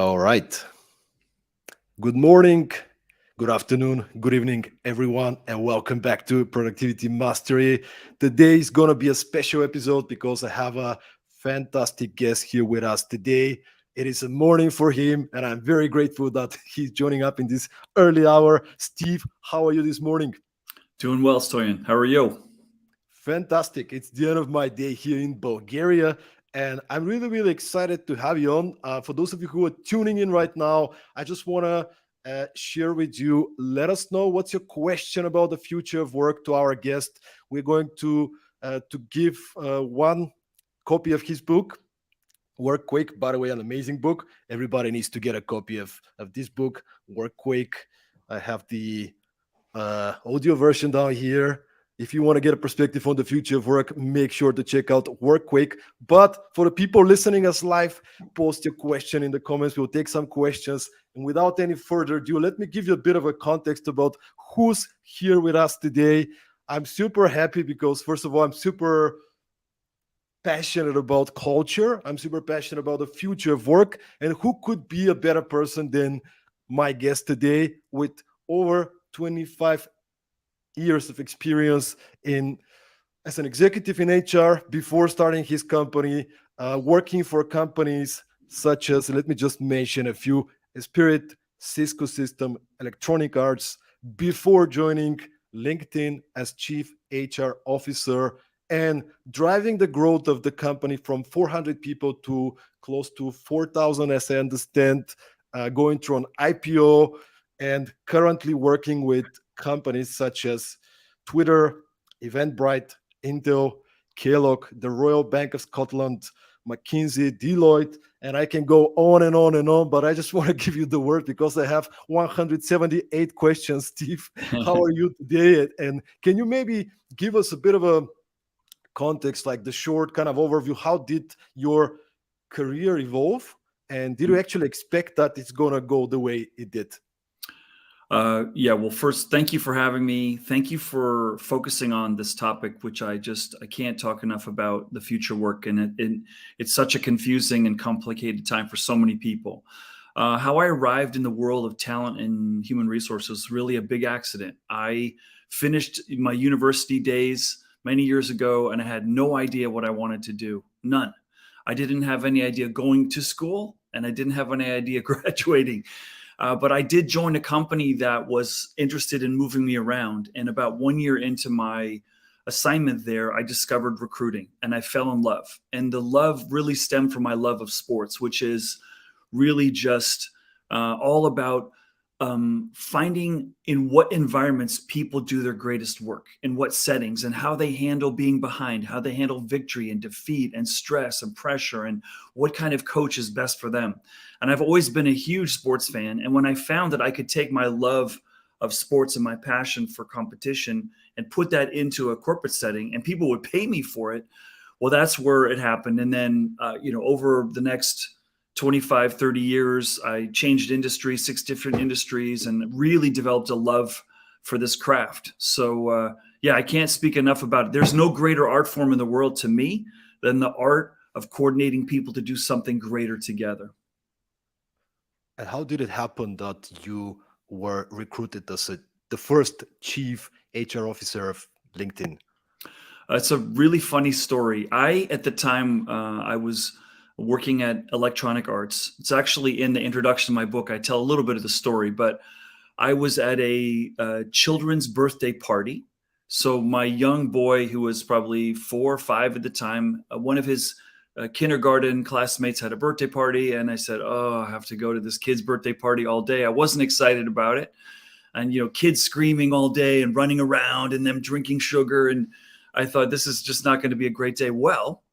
All right. Good morning, good afternoon, good evening, everyone, and welcome back to Productivity Mastery. Today is going to be a special episode because I have a fantastic guest here with us today. It is a morning for him, and I'm very grateful that he's joining up in this early hour. Steve, how are you this morning? Doing well, Stoyan. How are you? Fantastic. It's the end of my day here in Bulgaria. And I'm really, really excited to have you on. For those of you who are tuning in right now, I just want to share with you. Let us know what's your question about the future of work to our guest. We're going to give one copy of his book, Work Quick. By the way, an amazing book. Everybody needs to get a copy of this book, Work Quick. I have the audio version down here. If you want to get a perspective on the future of work, make sure to check out Work Quick. But for the people listening us live, post your question in the comments. We'll take some questions. And without any further ado, let me give you a bit of a context about who's here with us today. I'm super happy because, first of all, I'm super passionate about culture. I'm super passionate about the future of work. And who could be a better person than my guest today with over 25 years of experience in as an executive in HR before starting his company, working for companies such as, let me just mention a few, Spirit, Cisco System, Electronic Arts, before joining LinkedIn as chief HR officer and driving the growth of the company from 400 people to close to 4,000, as I understand, going through an IPO and currently working with companies such as Twitter, Eventbrite, Intel, Kellogg, the Royal Bank of Scotland, McKinsey, Deloitte, and I can go on and on and on, but I just want to give you the word because I have 178 questions. Steve, how are you today? And can you maybe give us a bit of a context, like the short kind of overview? How did your career evolve? And did you actually expect that it's going to go the way it did? Yeah, well, first, thank you for having me. Thank you for focusing on this topic, which I can't talk enough about the future work. And it's such a confusing and complicated time for so many people. How I arrived in the world of talent and human resources was really a big accident. I finished my university days many years ago, and I had no idea what I wanted to do. None. I didn't have any idea going to school, and I didn't have any idea graduating. But I did join a company that was interested in moving me around. And about 1 year into my assignment there, I discovered recruiting and I fell in love. And the love really stemmed from my love of sports, which is really just all about finding in what environments people do their greatest work, in what settings, and how they handle being behind, how they handle victory and defeat and stress and pressure, and what kind of coach is best for them. And I've always been a huge sports fan. And when I found that I could take my love of sports and my passion for competition and put that into a corporate setting and people would pay me for it, well, that's where it happened. And then, over the next 25, 30 years, I changed industry, 6 different industries, and really developed a love for this craft. So, yeah, I can't speak enough about it. There's no greater art form in the world to me than the art of coordinating people to do something greater together. And how did it happen that you were recruited as the first chief HR officer of LinkedIn? It's a really funny story. At the time, I was working at Electronic Arts. It's actually in the introduction to my book. I tell a little bit of the story, but I was at a children's birthday party. So my young boy, who was probably 4 or 5 at the time, one of his kindergarten classmates had a birthday party, and I said, "Oh, I have to go to this kid's birthday party all day." I wasn't excited about it, and kids screaming all day and running around, and them drinking sugar, and I thought this is just not going to be a great day. Well,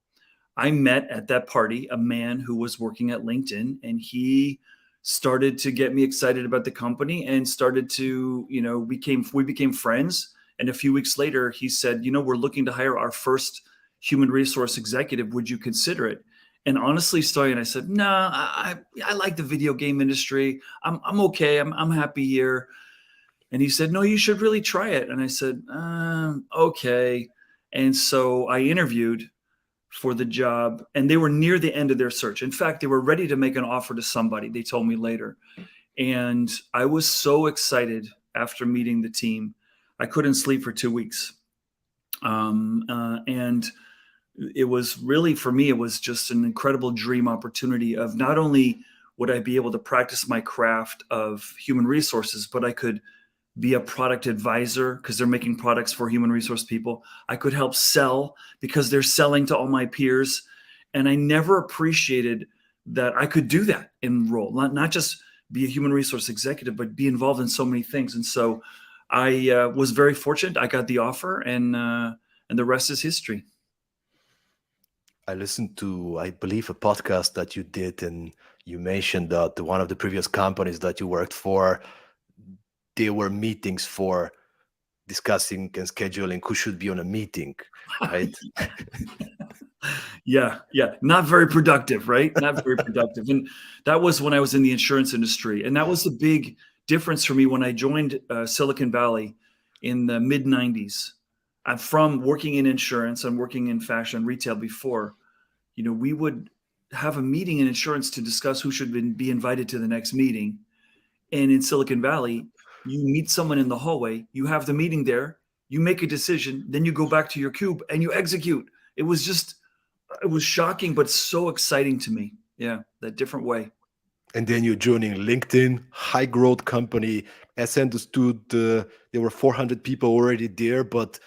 I met at that party a man who was working at LinkedIn, and he started to get me excited about the company and started to, we became friends. And a few weeks later, he said, "We're looking to hire our first human resource executive. Would you consider it?" And honestly, Stoyan, I said, "Nah, I like the video game industry. I'm okay. I'm happy here." And he said, "No, you should really try it." And I said, "Okay." And so I interviewed. for the job, and they were near the end of their search. In fact, they were ready to make an offer to somebody, they told me later. And I was so excited after meeting the team. I couldn't sleep for 2 weeks. And it was really, for me, it was just an incredible dream opportunity of not only would I be able to practice my craft of human resources, but I could be a product advisor because they're making products for human resource people. I could help sell because they're selling to all my peers. And I never appreciated that I could do that in role, not just be a human resource executive, but be involved in so many things. And so I was very fortunate. I got the offer, and the rest is history. I listened to, I believe, a podcast that you did, and you mentioned that one of the previous companies that you worked for, there were meetings for discussing and scheduling who should be on a meeting, right? Yeah. Not very productive, right? Not very productive. And that was when I was in the insurance industry. And that was the big difference for me when I joined Silicon Valley in the mid 90s. I'm from working in insurance. I'm working in fashion retail before. We would have a meeting in insurance to discuss who should be invited to the next meeting. And in Silicon Valley, you meet someone in the hallway, you have the meeting there, you make a decision, then you go back to your cube and you execute. It was shocking, but so exciting to me. Yeah, that different way. And then you're joining LinkedIn, high growth company. As I understood, there were 400 people already there, but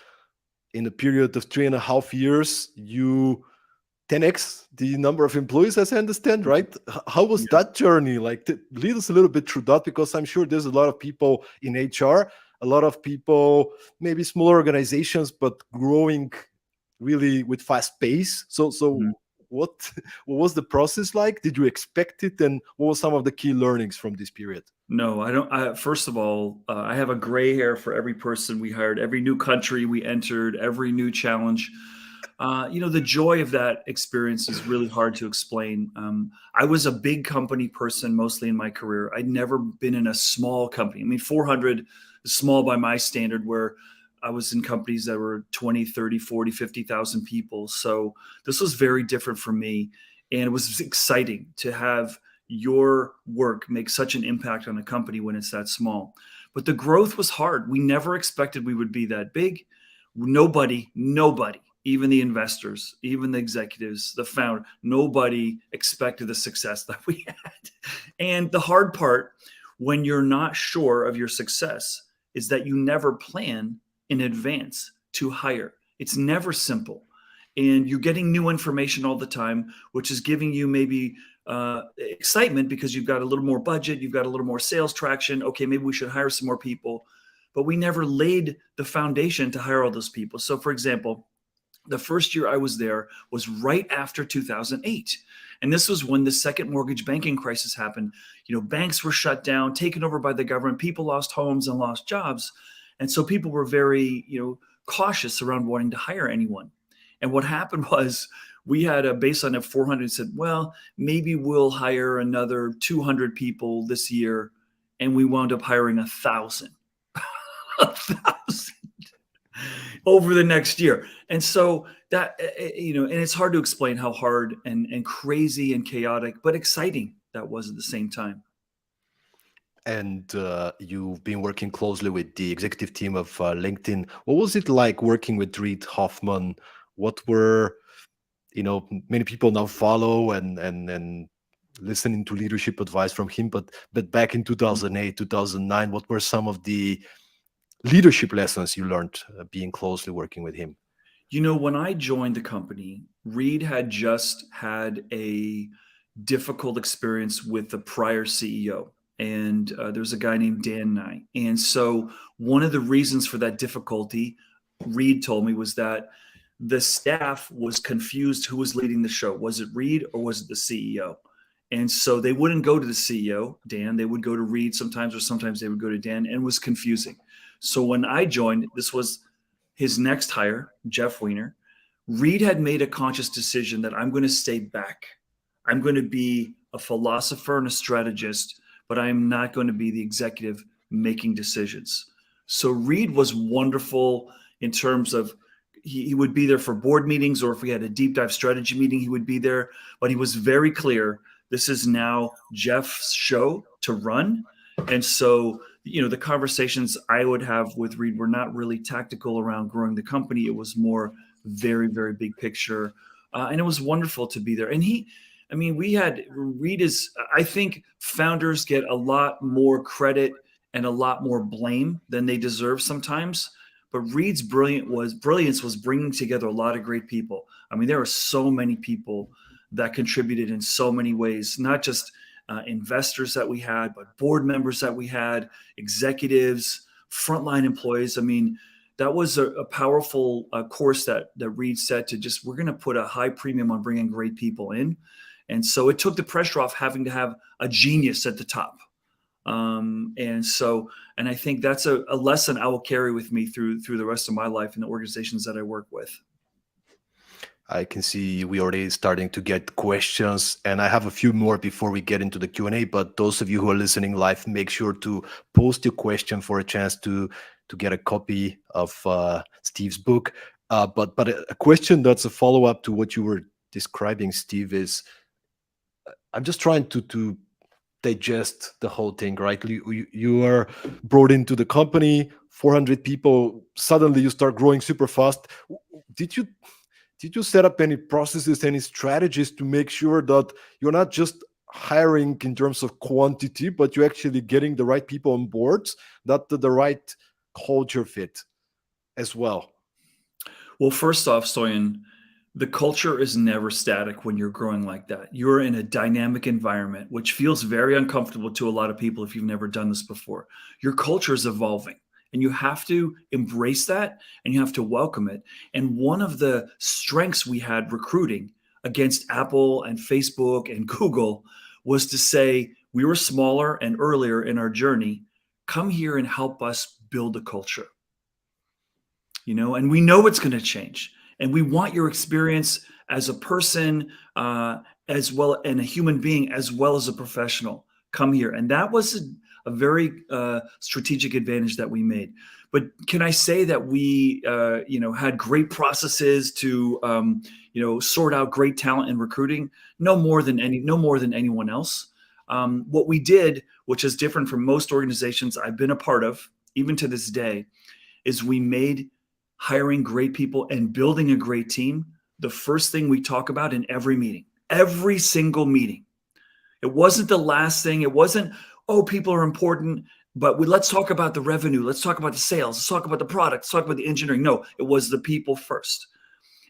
in a period of 3.5 years, you 10x the number of employees, as I understand, right? How was that journey? Like, lead us a little bit through that, because I'm sure there's a lot of people in HR, a lot of people, maybe smaller organizations, but growing really with fast pace. So what was the process like? Did you expect it? And what were some of the key learnings from this period? No, I don't. First of all, I have a gray hair for every person we hired, every new country we entered, every new challenge. The joy of that experience is really hard to explain. I was a big company person mostly in my career. I'd never been in a small company. I mean, 400 is small by my standard, where I was in companies that were 20, 30, 40, 50,000 people. So this was very different for me. And it was exciting to have your work make such an impact on a company when it's that small. But the growth was hard. We never expected we would be that big. Nobody, even the investors, even the executives, the founder, nobody expected the success that we had. And the hard part, when you're not sure of your success, is that you never plan in advance to hire. It's never simple. And you're getting new information all the time, which is giving you maybe excitement because you've got a little more budget, you've got a little more sales traction. Okay, maybe we should hire some more people. But we never laid the foundation to hire all those people. So, for example, the first year I was there was right after 2008. And this was when the second mortgage banking crisis happened. Banks were shut down, taken over by the government. People lost homes and lost jobs. And so people were very, cautious around wanting to hire anyone. And what happened was we had a baseline of 400, said, well, maybe we'll hire another 200 people this year. And we wound up hiring 1,000. 1,000 over the next year. And so that, and it's hard to explain how hard and crazy and chaotic, but exciting that was at the same time. And you've been working closely with the executive team of LinkedIn. What was it like working with Reid Hoffman? What were, many people now follow and listening to leadership advice from him, but back in 2008, 2009, what were some of the leadership lessons you learned being closely working with him? When I joined the company, Reid had just had a difficult experience with the prior CEO. And there's a guy named Dan Nye. And so one of the reasons for that difficulty, Reid told me, was that the staff was confused who was leading the show. Was it Reid or was it the CEO? And so they wouldn't go to the CEO, Dan. They would go to Reid sometimes, or sometimes they would go to Dan, and it was confusing. So when I joined, this was his next hire, Jeff Weiner. Reid had made a conscious decision that I'm going to stay back. I'm going to be a philosopher and a strategist, but I'm not going to be the executive making decisions. So Reid was wonderful in terms of he would be there for board meetings, or if we had a deep dive strategy meeting, he would be there. But he was very clear, this is now Jeff's show to run. And so, the conversations I would have with Reed were not really tactical around growing the company. It was more very, very big picture. And it was wonderful to be there. And Reed I think founders get a lot more credit and a lot more blame than they deserve sometimes. But Reed's brilliance was bringing together a lot of great people. I mean, there are so many people that contributed in so many ways, not just investors that we had, but board members that we had, executives, frontline employees. I mean, that was a powerful course that Reed said to just, we're going to put a high premium on bringing great people in. And so it took the pressure off having to have a genius at the top. And I think that's a lesson I will carry with me through the rest of my life in the organizations that I work with. I can see we already starting to get questions, and I have a few more before we get into the Q&A. But those of you who are listening live, make sure to post your question for a chance to get a copy of Steve's book. But a question that's a follow-up to what you were describing, Steve, is I'm just trying to digest the whole thing, right? You are brought into the company, 400 people, suddenly you start growing super fast. Did you set up any processes, any strategies to make sure that you're not just hiring in terms of quantity, but you're actually getting the right people on board, that the right culture fit as well? Well, first off, Stoyan, the culture is never static when you're growing like that. You're in a dynamic environment, which feels very uncomfortable to a lot of people if you've never done this before. Your culture is evolving, and you have to embrace that, and you have to welcome it. And one of the strengths we had recruiting against Apple and Facebook and Google was to say, we were smaller and earlier in our journey. Come here and help us build a culture. And we know it's going to change. And we want your experience as a person, as well, and a human being, as well as a professional. Come here. And that was a very strategic advantage that we made. But can I say that we, had great processes to, sort out great talent in recruiting? No more than anyone else. What we did, which is different from most organizations I've been a part of, even to this day, is we made hiring great people and building a great team the first thing we talk about in every single meeting. It wasn't the last thing. It wasn't, oh, people are important, but let's talk about the revenue. Let's talk about the sales. Let's talk about the product. Let's talk about the engineering. No, it was the people first.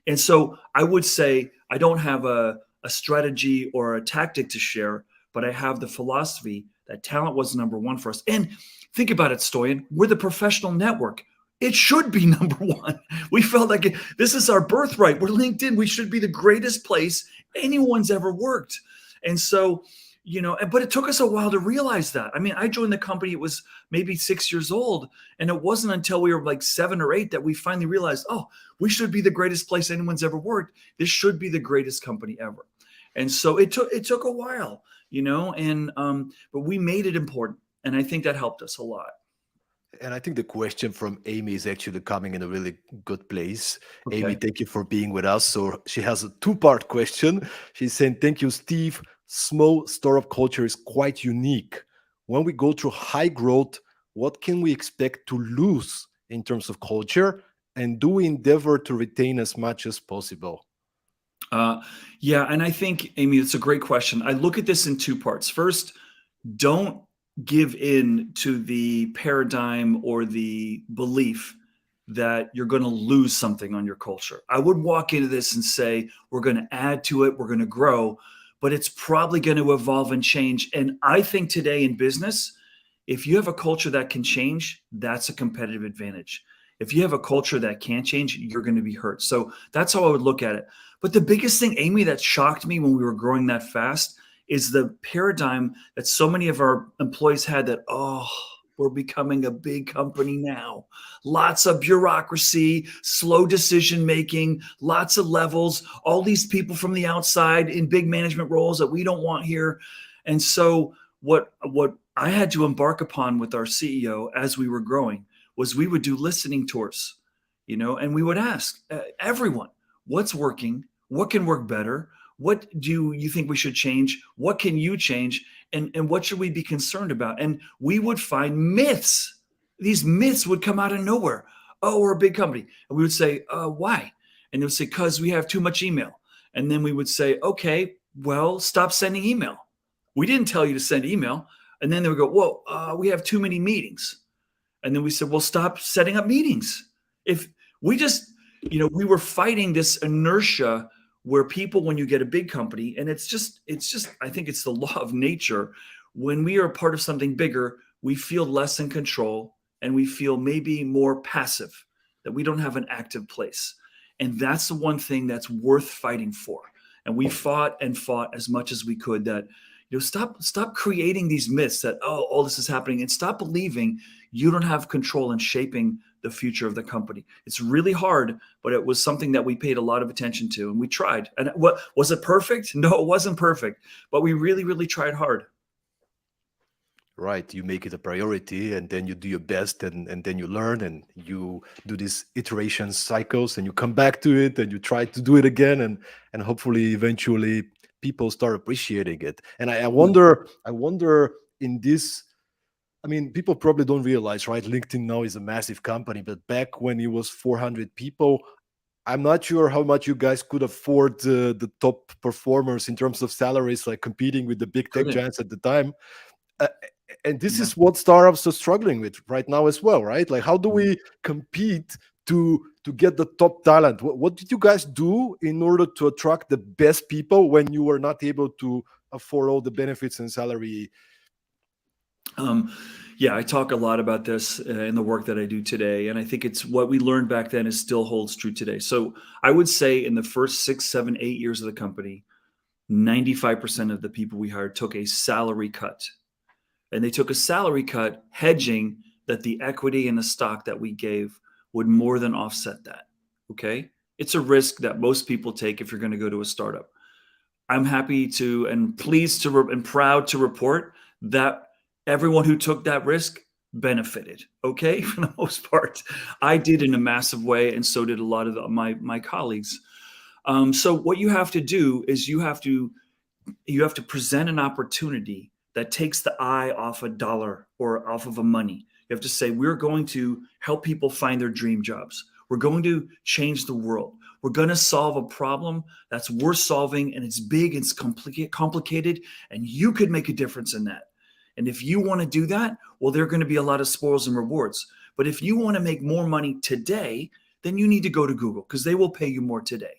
And so I would say I don't have a strategy or a tactic to share, but I have the philosophy that talent was number one for us. And think about it, Stoyan. We're the professional network. It should be number one. We felt like this is our birthright. We're LinkedIn. We should be the greatest place anyone's ever worked. And so, but it took us a while to realize that. I mean, I joined the company, it was maybe 6 years old. And it wasn't until we were like 7 or 8 that we finally realized, oh, we should be the greatest place anyone's ever worked. This should be the greatest company ever. And so it took a while, but we made it important. And I think that helped us a lot. And I think the question from Amy is actually coming in a really good place. Okay. Amy, thank you for being with us. So she has a 2-part question. She's saying, thank you, Steve. Small startup culture is quite unique. When we go through high growth, what can we expect to lose in terms of culture? And do we endeavor to retain as much as possible? Yeah, and I think, Amy, it's a great question. I look at this in 2 parts. First, don't give in to the paradigm or the belief that you're going to lose something on your culture. I would walk into this and say, we're going to add to it, we're going to grow, but it's probably going to evolve and change. And I think today in business, if you have a culture that can change, that's a competitive advantage. If you have a culture that can't change, you're going to be hurt. So that's how I would look at it. But the biggest thing, Amy, that shocked me when we were growing that fast is the paradigm that so many of our employees had that, oh, we're becoming a big company now. Lots of bureaucracy, slow decision-making, lots of levels, all these people from the outside in big management roles that we don't want here. And so what I had to embark upon with our CEO as we were growing was we would do listening tours. and we would ask everyone, what's working? What can work better? What do you think we should change? What can you change? And what should we be concerned about? And we would find myths. These myths would come out of nowhere. Oh, we're a big company. And we would say, why? And they would say, because we have too much email. And then we would say, okay, well, stop sending email. We didn't tell you to send email. And then they would go, whoa, we have too many meetings. And then we said, well, stop setting up meetings. If we just, we were fighting this inertia where people, when you get a big company, and it's just, I think it's the law of nature. When we are a part of something bigger, we feel less in control and we feel maybe more passive, that we don't have an active place. And that's the one thing that's worth fighting for. And we fought and fought as much as we could that, stop creating these myths that, oh, all this is happening, and stop believing you don't have control in shaping the future of the company. It's really hard, but it was something that we paid a lot of attention to, and we tried. And what was it perfect? No, it wasn't perfect, but we really, really tried hard. Right. You make it a priority and then you do your best and then you learn and you do these iteration cycles and you come back to it and you try to do it again and hopefully eventually people start appreciating it. And I wonder in this, I mean, people probably don't realize, right? LinkedIn now is a massive company, but back when it was 400 people, I'm not sure how much you guys could afford the top performers in terms of salaries, like competing with the big tech giants at the time. And this is what startups are struggling with right now as well, right? Like, how do we compete to get the top talent? What did you guys do in order to attract the best people when you were not able to afford all the benefits and salary? Yeah, I talk a lot about this in the work that I do today. And I think it's what we learned back then is still holds true today. So I would say in the first 6, 7, 8 years of the company, 95% of the people we hired took a salary cut. And they took a salary cut hedging that the equity and the stock that we gave would more than offset that. Okay. It's a risk that most people take if you're going to go to a startup. I'm happy to and pleased to and proud to report that everyone who took that risk benefited. Okay. For the most part, I did in a massive way. And so did a lot of my colleagues. So what you have to do is you have to present an opportunity that takes the eye off a dollar or off of a money. You have to say, we're going to help people find their dream jobs. We're going to change the world. We're going to solve a problem that's worth solving, and it's big, it's complicated, and you could make a difference in that. And if you want to do that, well, there are going to be a lot of spoils and rewards. But if you want to make more money today, then you need to go to Google because they will pay you more today.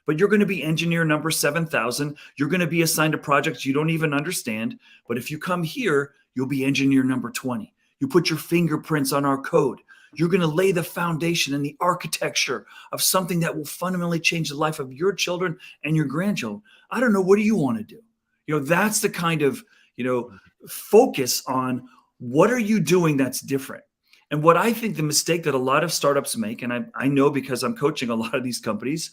But you're going to be engineer number 7,000. You're going to be assigned to projects you don't even understand. But if you come here, you'll be engineer number 20. You put your fingerprints on our code. You're going to lay the foundation and the architecture of something that will fundamentally change the life of your children and your grandchildren. I don't know. What do you want to do? That's the kind of, focus on what are you doing that's different. And what I think the mistake that a lot of startups make, and I know because I'm coaching a lot of these companies,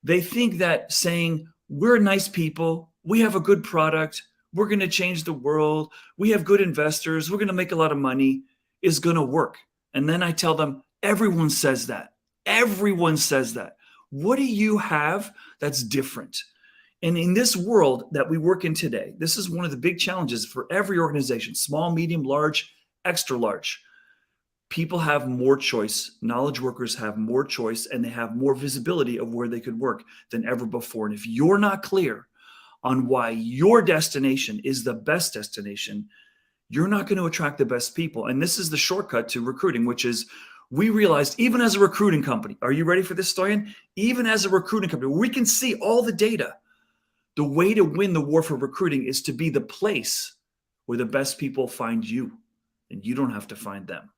they think that saying, we're nice people, we have a good product, we're going to change the world, we have good investors, we're going to make a lot of money, is going to work. And then I tell them, everyone says that. Everyone says that. What do you have that's different? And in this world that we work in today, this is one of the big challenges for every organization, small, medium, large, extra large. People have more choice. Knowledge workers have more choice, and they have more visibility of where they could work than ever before. And if you're not clear on why your destination is the best destination, you're not going to attract the best people. And this is the shortcut to recruiting, which is we realized even as a recruiting company, are you ready for this, Stoyan? Even as a recruiting company, we can see all the data. The way to win the war for recruiting is to be the place where the best people find you, and you don't have to find them.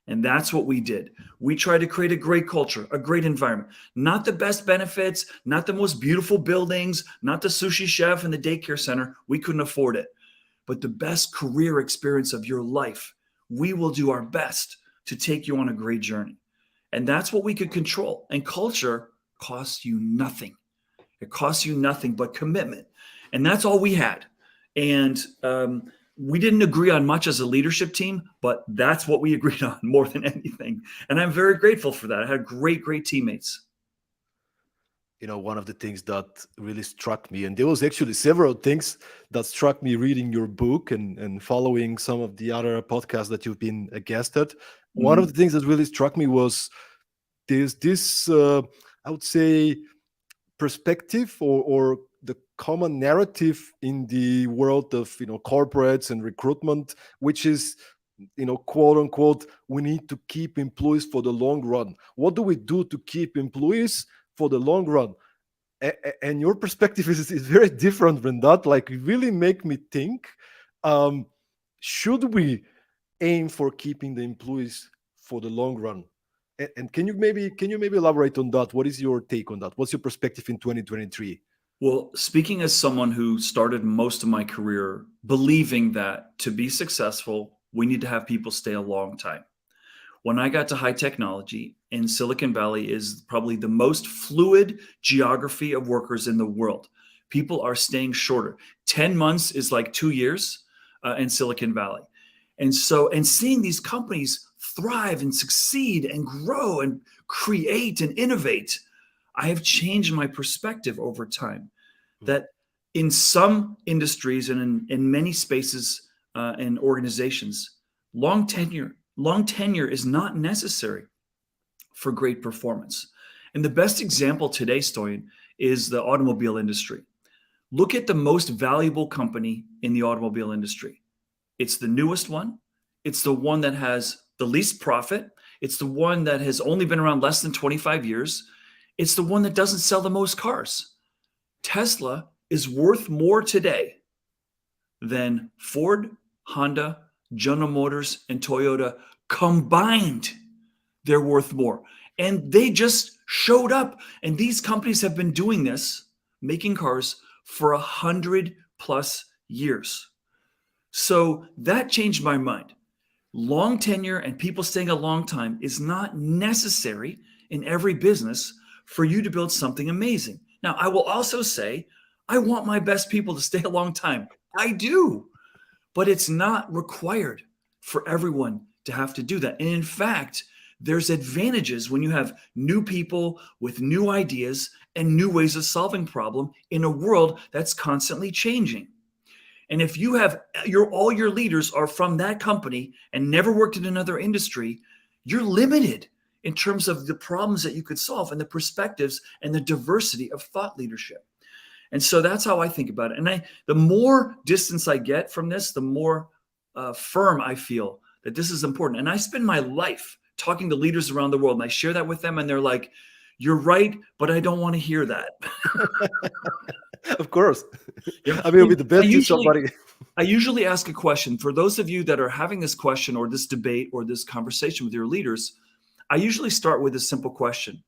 And that's what we did. We tried to create a great culture, a great environment, not the best benefits, not the most beautiful buildings, not the sushi chef and the daycare center. We couldn't afford it, but the best career experience of your life. We will do our best to take you on a great journey. And that's what we could control. And culture costs you nothing. It costs you nothing but commitment. And that's all we had. And we didn't agree on much as a leadership team, but that's what we agreed on more than anything. And I'm very grateful for that. I had great teammates. One of the things that really struck me, and there was actually several things that struck me reading your book and following some of the other podcasts that you've been a guest at. One of Mhm. the things that really struck me was there's this, I would say, perspective or the common narrative in the world of corporates and recruitment, which is quote unquote, we need to keep employees for the long run. What do we do to keep employees for the long run? And your perspective is very different than that. Like, it really make me think, um, should we aim for keeping the employees for the long run? And can you maybe elaborate on that? What is your take on that? What's your perspective in 2023? Well, speaking as someone who started most of my career believing that to be successful, we need to have people stay a long time. When I got to high technology, in Silicon Valley is probably the most fluid geography of workers in the world. People are staying shorter. 10 months is like 2 years in Silicon Valley. And seeing these companies thrive and succeed and grow and create and innovate, I have changed my perspective over time Mm. that in some industries and in many spaces and organizations, long tenure is not necessary for great performance. And the best example today, Stoyan, is the automobile industry. Look at the most valuable company in the automobile industry. It's the newest one. It's the one that has the least profit. It's the one that has only been around less than 25 years. It's the one that doesn't sell the most cars. Tesla is worth more today than Ford, Honda, General Motors, and Toyota combined. They're worth more. And they just showed up. And these companies have been doing this, making cars, for 100+ years. So that changed my mind. Long tenure and people staying a long time is not necessary in every business for you to build something amazing. Now, I will also say, I want my best people to stay a long time. I do, but it's not required for everyone to have to do that. And in fact, there's advantages when you have new people with new ideas and new ways of solving problem in a world that's constantly changing. And if you have all your leaders are from that company and never worked in another industry, you're limited in terms of the problems that you could solve and the perspectives and the diversity of thought leadership. And so that's how I think about it. And the more distance I get from this, the more firm I feel that this is important. And I spend my life talking to leaders around the world, and I share that with them, and they're like, "You're right, but I don't want to hear that." Of course. Yeah. I mean, it would be the I best if usually somebody. I usually ask a question for those of you that are having this question or this debate or this conversation with your leaders. I usually start with a simple question.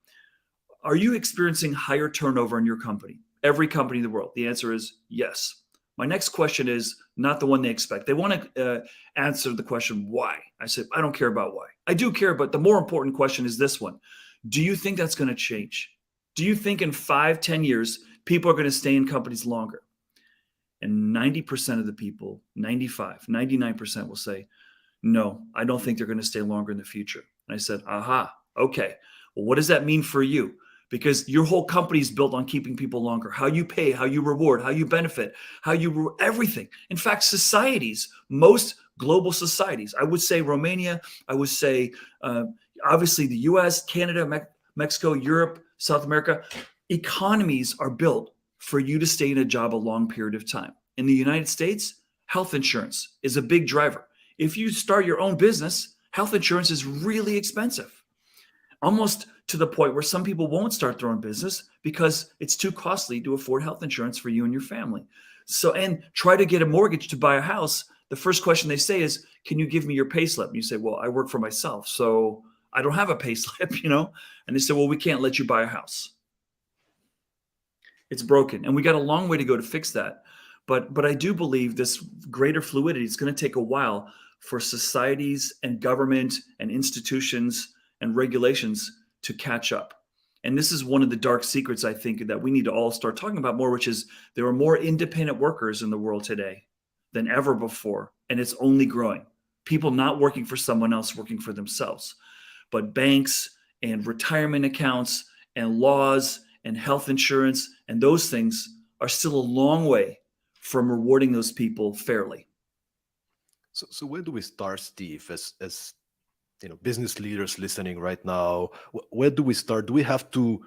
Are you experiencing higher turnover in your company? Every company in the world. The answer is yes. My next question is not the one they expect. They want to answer the question, why? I said, I don't care about why. I do care, but the more important question is this one. Do you think that's going to change? Do you think in 5, 10 years, people are going to stay in companies longer? And 90% of the people, 95, 99% will say, no, I don't think they're going to stay longer in the future. And I said, aha, okay. Well, what does that mean for you? Because your whole company is built on keeping people longer. How you pay, how you reward, how you benefit, everything. In fact, societies, most global societies, I would say Romania, I would say obviously the US, Canada, Mexico, Europe, South America, economies are built for you to stay in a job a long period of time. In the United States, health insurance is a big driver. If you start your own business, health insurance is really expensive, almost to the point where some people won't start their own business because it's too costly to afford health insurance for you and your family. So, and try to get a mortgage to buy a house. The first question they say is, can you give me your pay slip? And you say, well, I work for myself, so I don't have a pay slip, And they say, well, we can't let you buy a house. It's broken. And we got a long way to go to fix that. But I do believe this greater fluidity is going to take a while for societies and government and institutions and regulations to catch up. And this is one of the dark secrets, I think, that we need to all start talking about more, which is there are more independent workers in the world today than ever before. and it's only growing. People not working for someone else, working for themselves. But banks and retirement accounts and laws and health insurance and those things are still a long way from rewarding those people fairly. So where do we start, Steve? As business leaders listening right now, where do we start? Do we have to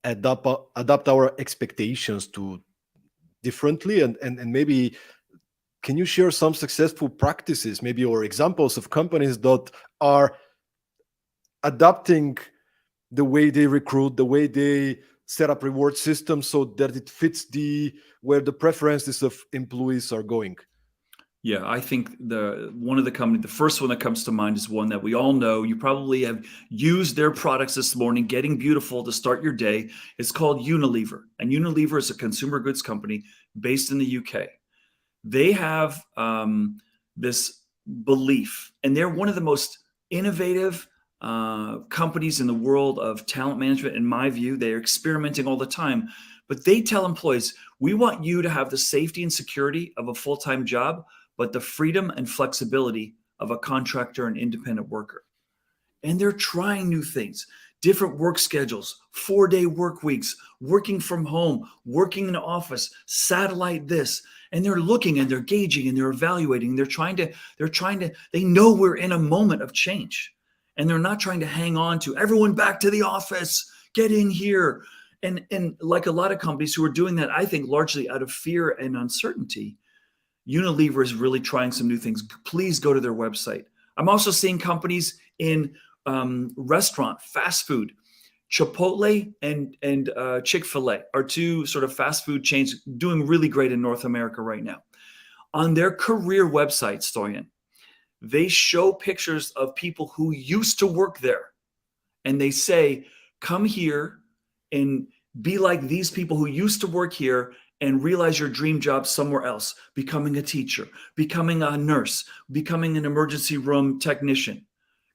adapt our expectations to differently, and maybe can you share some successful practices, maybe, or examples of companies that are adapting the way they recruit, the way they set up reward systems so that it fits where the preferences of employees are going? Yeah, I think the first one that comes to mind is one that we all know. You probably have used their products this morning, Getting Beautiful, to start your day. It's called Unilever. And Unilever is a consumer goods company based in the UK. They have this belief, and they're one of the most innovative companies in the world of talent management. In my view, they're experimenting all the time, but they tell employees, we want you to have the safety and security of a full-time job, but the freedom and flexibility of a contractor and independent worker. And they're trying new things, different work schedules, 4-day work weeks, working from home, working in the office, satellite this. And they're looking and they're gauging and they're evaluating. They know we're in a moment of change. And they're not trying to hang on to everyone back to the office, get in here. And like a lot of companies who are doing that, I think largely out of fear and uncertainty, Unilever is really trying some new things. Please go to their website. I'm also seeing companies in restaurant, fast food. Chipotle and Chick-fil-A are two sort of fast food chains doing really great in North America right now. On their career website, Stoyan, they show pictures of people who used to work there. And they say, come here and be like these people who used to work here and realize your dream job somewhere else, becoming a teacher, becoming a nurse, becoming an emergency room technician.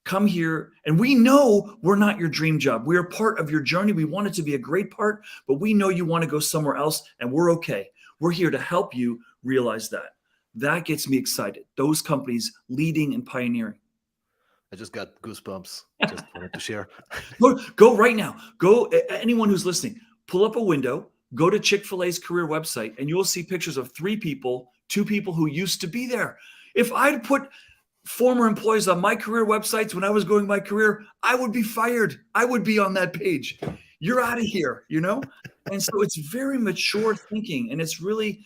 Come here, and we know we're not your dream job. We are part of your journey. We want it to be a great part, but we know you want to go somewhere else, and we're okay. We're here to help you realize that. That gets me excited. Those companies leading and pioneering. I just got goosebumps. Just wanted to share. Go right now. Go, anyone who's listening, pull up a window, go to Chick-fil-A's career website, and you will see pictures of 2 people who used to be there. If I'd put former employees on my career websites when I was going my career, I would be fired. I would be on that page. You're out of here, And so it's very mature thinking. And it's really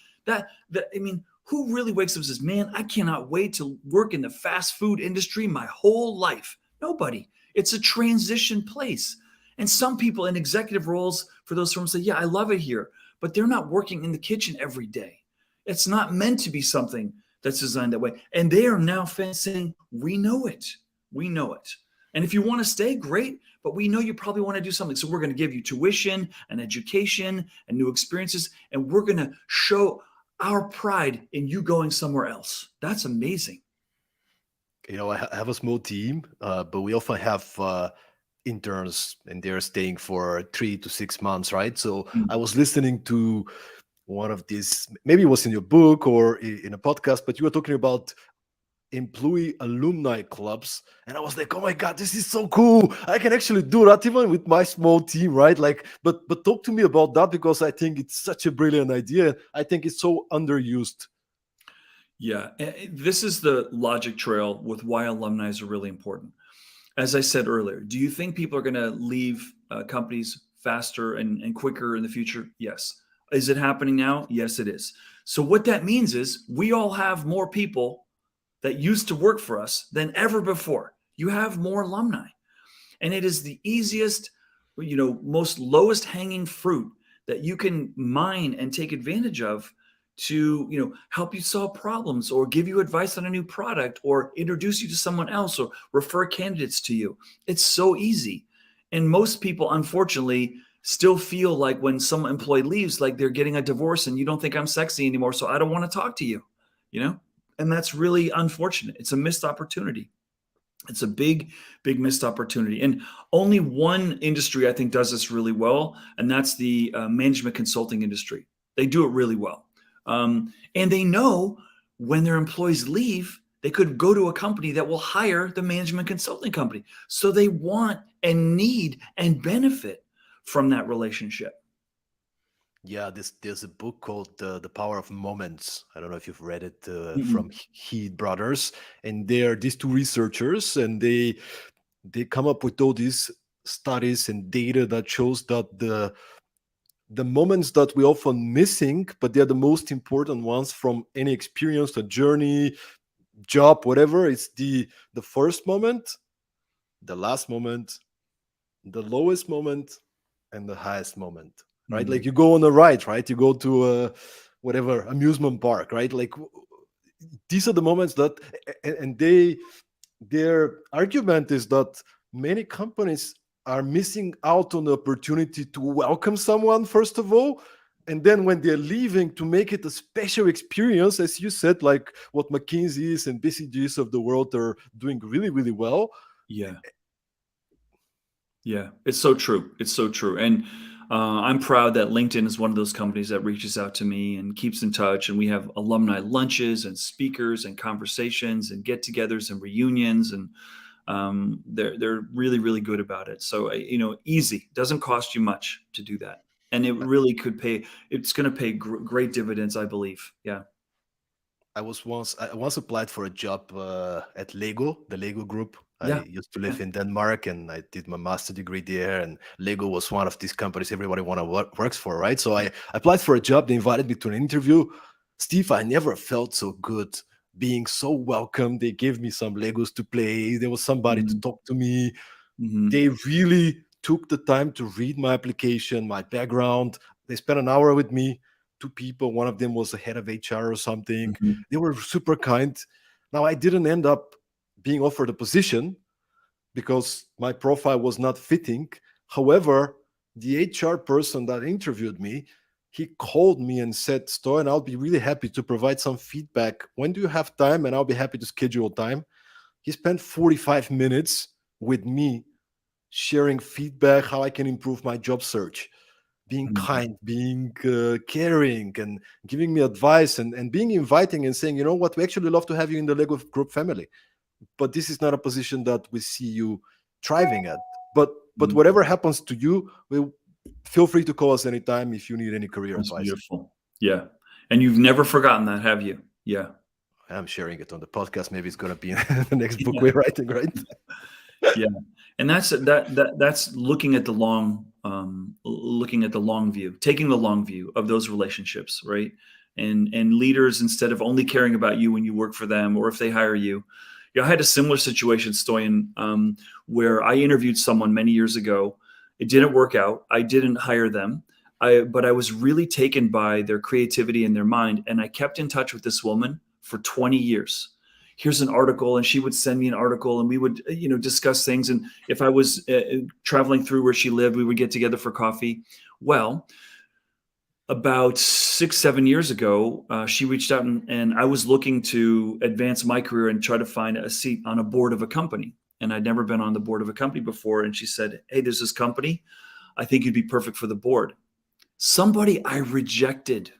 who really wakes up and says, man, I cannot wait to work in the fast food industry my whole life? Nobody. It's a transition place. And some people in executive roles for those firms say, yeah, I love it here, but they're not working in the kitchen every day. It's not meant to be something that's designed that way. And they are now saying, we know it. We know it. And if you want to stay, great, but we know you probably want to do something. So we're going to give you tuition and education and new experiences, and we're going to show our pride in you going somewhere else. That's amazing. I have a small team, but we often have interns, and they're staying for 3 to 6 months, right? So I was listening to one of these, maybe it was in your book or in a podcast, but you were talking about employee alumni clubs, and I was like, oh my god, this is so cool. I can actually do that even with my small team, right? But talk to me about that, because I think it's such a brilliant idea. I think it's so underused. Yeah, this is the logic trail with why alumni are really important. As I said earlier, do you think people are going to leave companies faster and quicker in the future? Yes. Is it happening now? Yes, it is. So what that means is we all have more people that used to work for us than ever before. You have more alumni. And it is the easiest, most lowest hanging fruit that you can mine and take advantage of to, help you solve problems or give you advice on a new product or introduce you to someone else or refer candidates to you. It's so easy. And most people, unfortunately, still feel like when some employee leaves, like they're getting a divorce and you don't think I'm sexy anymore, so I don't want to talk to you, And that's really unfortunate. It's a missed opportunity. It's a big, big missed opportunity. And only one industry I think does this really well, and that's the management consulting industry. They do it really well. And they know when their employees leave, They could go to a company that will hire the management consulting company. So they want and need and benefit from that relationship. Yeah, there's a book called The Power of Moments. I don't know if you've read it, from Mm-mm. Heath Brothers, and they're these two researchers, and they come up with all these studies and data that shows that the moments that we often missing, but they're the most important ones from any experience, a journey, job, whatever. It's the first moment, the last moment, the lowest moment, and the highest moment, right? Mm-hmm. Like you go on a ride, right? You go to whatever amusement park, right? Like these are the moments that, and their argument is that many companies are missing out on the opportunity to welcome someone first of all, and then when they're leaving, to make it a special experience, as you said, like what McKinsey's and BCG's of the world are doing really, really well. Yeah. Yeah, it's so true. It's so true. And I'm proud that LinkedIn is one of those companies that reaches out to me and keeps in touch. And we have alumni lunches and speakers and conversations and get-togethers and reunions. And they're really really good about it. So easy, doesn't cost you much to do that, and it really could pay. It's going to pay great dividends, I believe. Yeah. I once applied for a job at Lego, the Lego Group. I Yeah. used to Yeah. live in Denmark, and I did my master degree there. And Lego was one of these companies everybody want to works for, right? So I applied for a job. They invited me to an interview. Steve, I never felt so good, being so welcome. They gave me some Legos to play. There was somebody to Hmm. talk to me. Hmm. They really took the time to read my application, my background. They spent an hour with me, two people. One of them was the head of HR or something. Hmm. They were super kind. Now, I didn't end up being offered a position because my profile was not fitting. However, the HR person that interviewed me, he called me and said, Stoyan, I'll be really happy to provide some feedback. When do you have time? And I'll be happy to schedule time. He spent 45 minutes with me sharing feedback, how I can improve my job search, being Hmm. kind, being caring, and giving me advice, and being inviting and saying, you know what, we actually love to have you in the Lego Group family, but this is not a position that we see you thriving at. But Hmm. whatever happens to you, we feel free to call us anytime if you need any career That's advice. beautiful. Yeah. And you've never forgotten that, have you? Yeah. I'm sharing it on the podcast. Maybe it's going to be in the next book Yeah. we're writing, right? Yeah, and that's looking at the looking at the long view, taking the long view of those relationships, right? And leaders, instead of only caring about you when you work for them or if they hire you. I had a similar situation, Stoyan, where I interviewed someone many years ago. It didn't work out. I didn't hire them. But I was really taken by their creativity and their mind, and I kept in touch with this woman for 20 years. Here's an article, and she would send me an article, and we would discuss things. And if I was traveling through where she lived, we would get together for coffee. Well, about 6 7 years ago, she reached out, and I was looking to advance my career and try to find a seat on a board of a company, and I'd never been on the board of a company before. And she said, hey, there's this company, I think you'd be perfect for the board. Somebody I rejected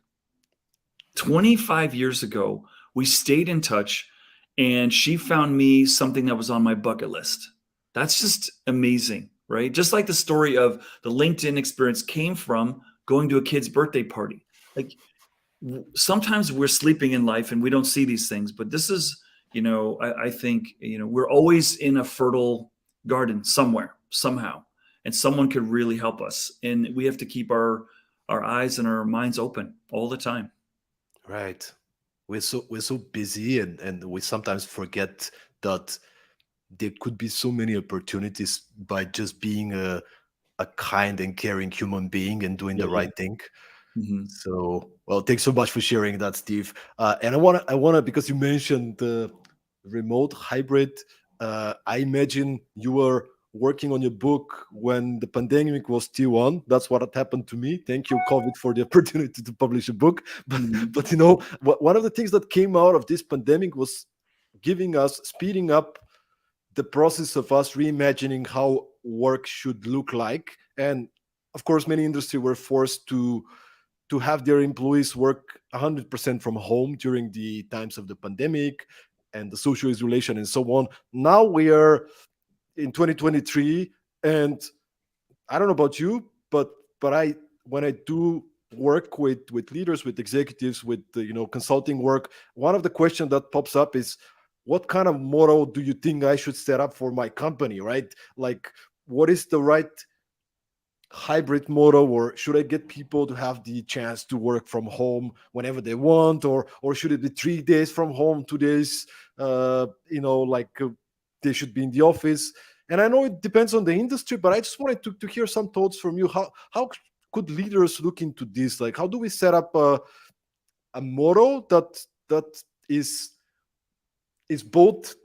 25 years ago. We stayed in touch, and she found me something that was on my bucket list. That's just amazing, right? Just like the story of the LinkedIn experience came from going to a kid's birthday party. Like, sometimes we're sleeping in life and we don't see these things, but this is, I think, we're always in a fertile garden somewhere, somehow, and someone could really help us. And we have to keep our eyes and our minds open all the time. Right. We're so busy, and we sometimes forget that there could be so many opportunities by just being a kind and caring human being and doing Yeah, the yeah. right thing. Mhm. So, well, thanks so much for sharing that, Steve. And I wanna, because you mentioned the remote hybrid. I imagine you were working on your book when the pandemic was still on. That's what had happened to me. Thank you, COVID, for the opportunity to publish a book. But, Mhm. but one of the things that came out of this pandemic was speeding up the process of us reimagining how work should look like. And of course, many industries were forced to have their employees work 100% from home during the times of the pandemic. and the social isolation and so on. Now we are in 2023, and I don't know about you, but I when I do work with leaders, with executives, with consulting work, one of the questions that pops up is, what kind of model do you think I should set up for my company, right? Like, what is the right hybrid model, or should I get people to have the chance to work from home whenever they want, or should it be 3 days from home, 2 days, they should be in the office? And I know it depends on the industry, but I just wanted to hear some thoughts from you. How could leaders look into this? Like, how do we set up a model that is both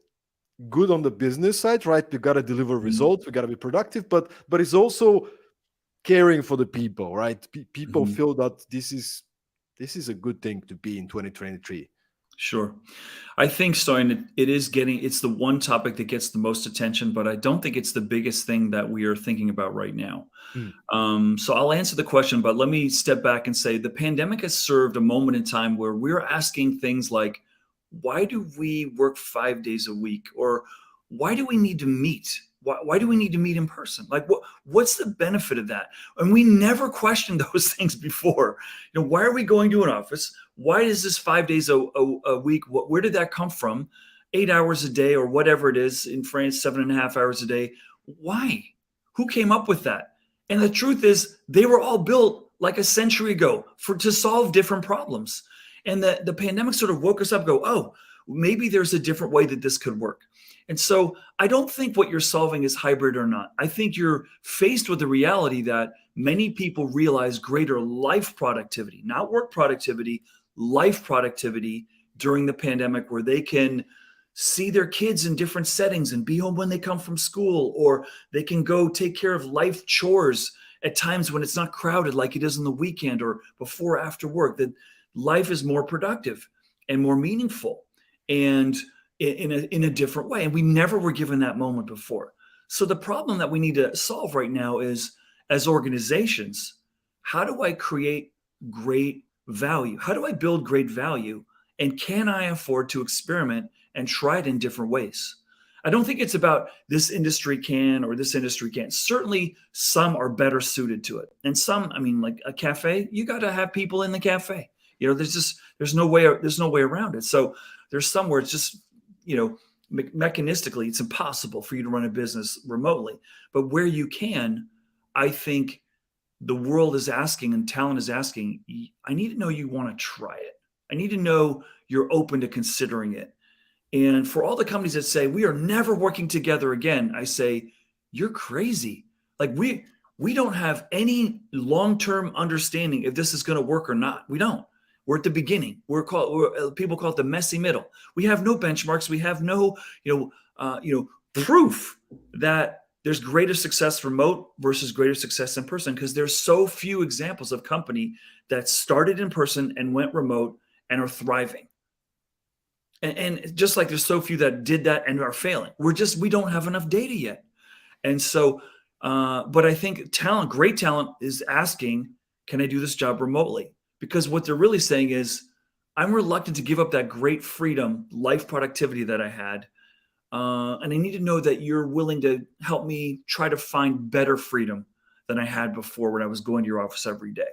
good on the business side, right? We got to deliver results, we got to be productive, but it's also caring for the people, right? People feel that this is a good thing to be in 2023. Sure. I think, Stoyan, it's the one topic that gets the most attention, but I don't think it's the biggest thing that we are thinking about right now. So I'll answer the question, but let me step back and say the pandemic has served a moment in time where we're asking things like, why do we work 5 days a week? Or why do we need to meet? Why do we need to meet in person? Like, what's the benefit of that? And we never questioned those things before. Why are we going to an office? Why is this 5 days a week? Where did that come from? 8 hours a day or whatever it is in France, 7.5 hours a day. Why? Who came up with that? And the truth is, they were all built like a century ago to solve different problems. And the pandemic sort of woke us up, oh, maybe there's a different way that this could work. And so I don't think what you're solving is hybrid or not. I think you're faced with the reality that many people realize greater life productivity, not work productivity, life productivity during the pandemic, where they can see their kids in different settings and be home when they come from school, or they can go take care of life chores at times when it's not crowded like it is on the weekend or before or after work, that life is more productive and more meaningful and in a different way. And we never were given that moment before. So the problem that we need to solve right now is, as organizations, how do I create great value? How do I build great value? And can I afford to experiment and try it in different ways? I don't think it's about this industry can or this industry can't. Certainly some are better suited to it. And some, like a cafe, you got to have people in the cafe. There's no way around it. So there's somewhere it's just, mechanistically, it's impossible for you to run a business remotely. But where you can, I think the world is asking and talent is asking, I need to know you want to try it. I need to know you're open to considering it. And for all the companies that say, we are never working together again, I say, you're crazy. Like we don't have any long-term understanding if this is going to work or not. We don't. We're at the beginning. People call it the messy middle. We have no benchmarks. We have no, proof that there's greater success remote versus greater success in person, because there's so few examples of company that started in person and went remote and are thriving. And just like there's so few that did that and are failing. We don't have enough data yet. And so, but I think great talent is asking, can I do this job remotely? Because what they're really saying is, I'm reluctant to give up that great freedom, life productivity that I had. And I need to know that you're willing to help me try to find better freedom than I had before when I was going to your office every day.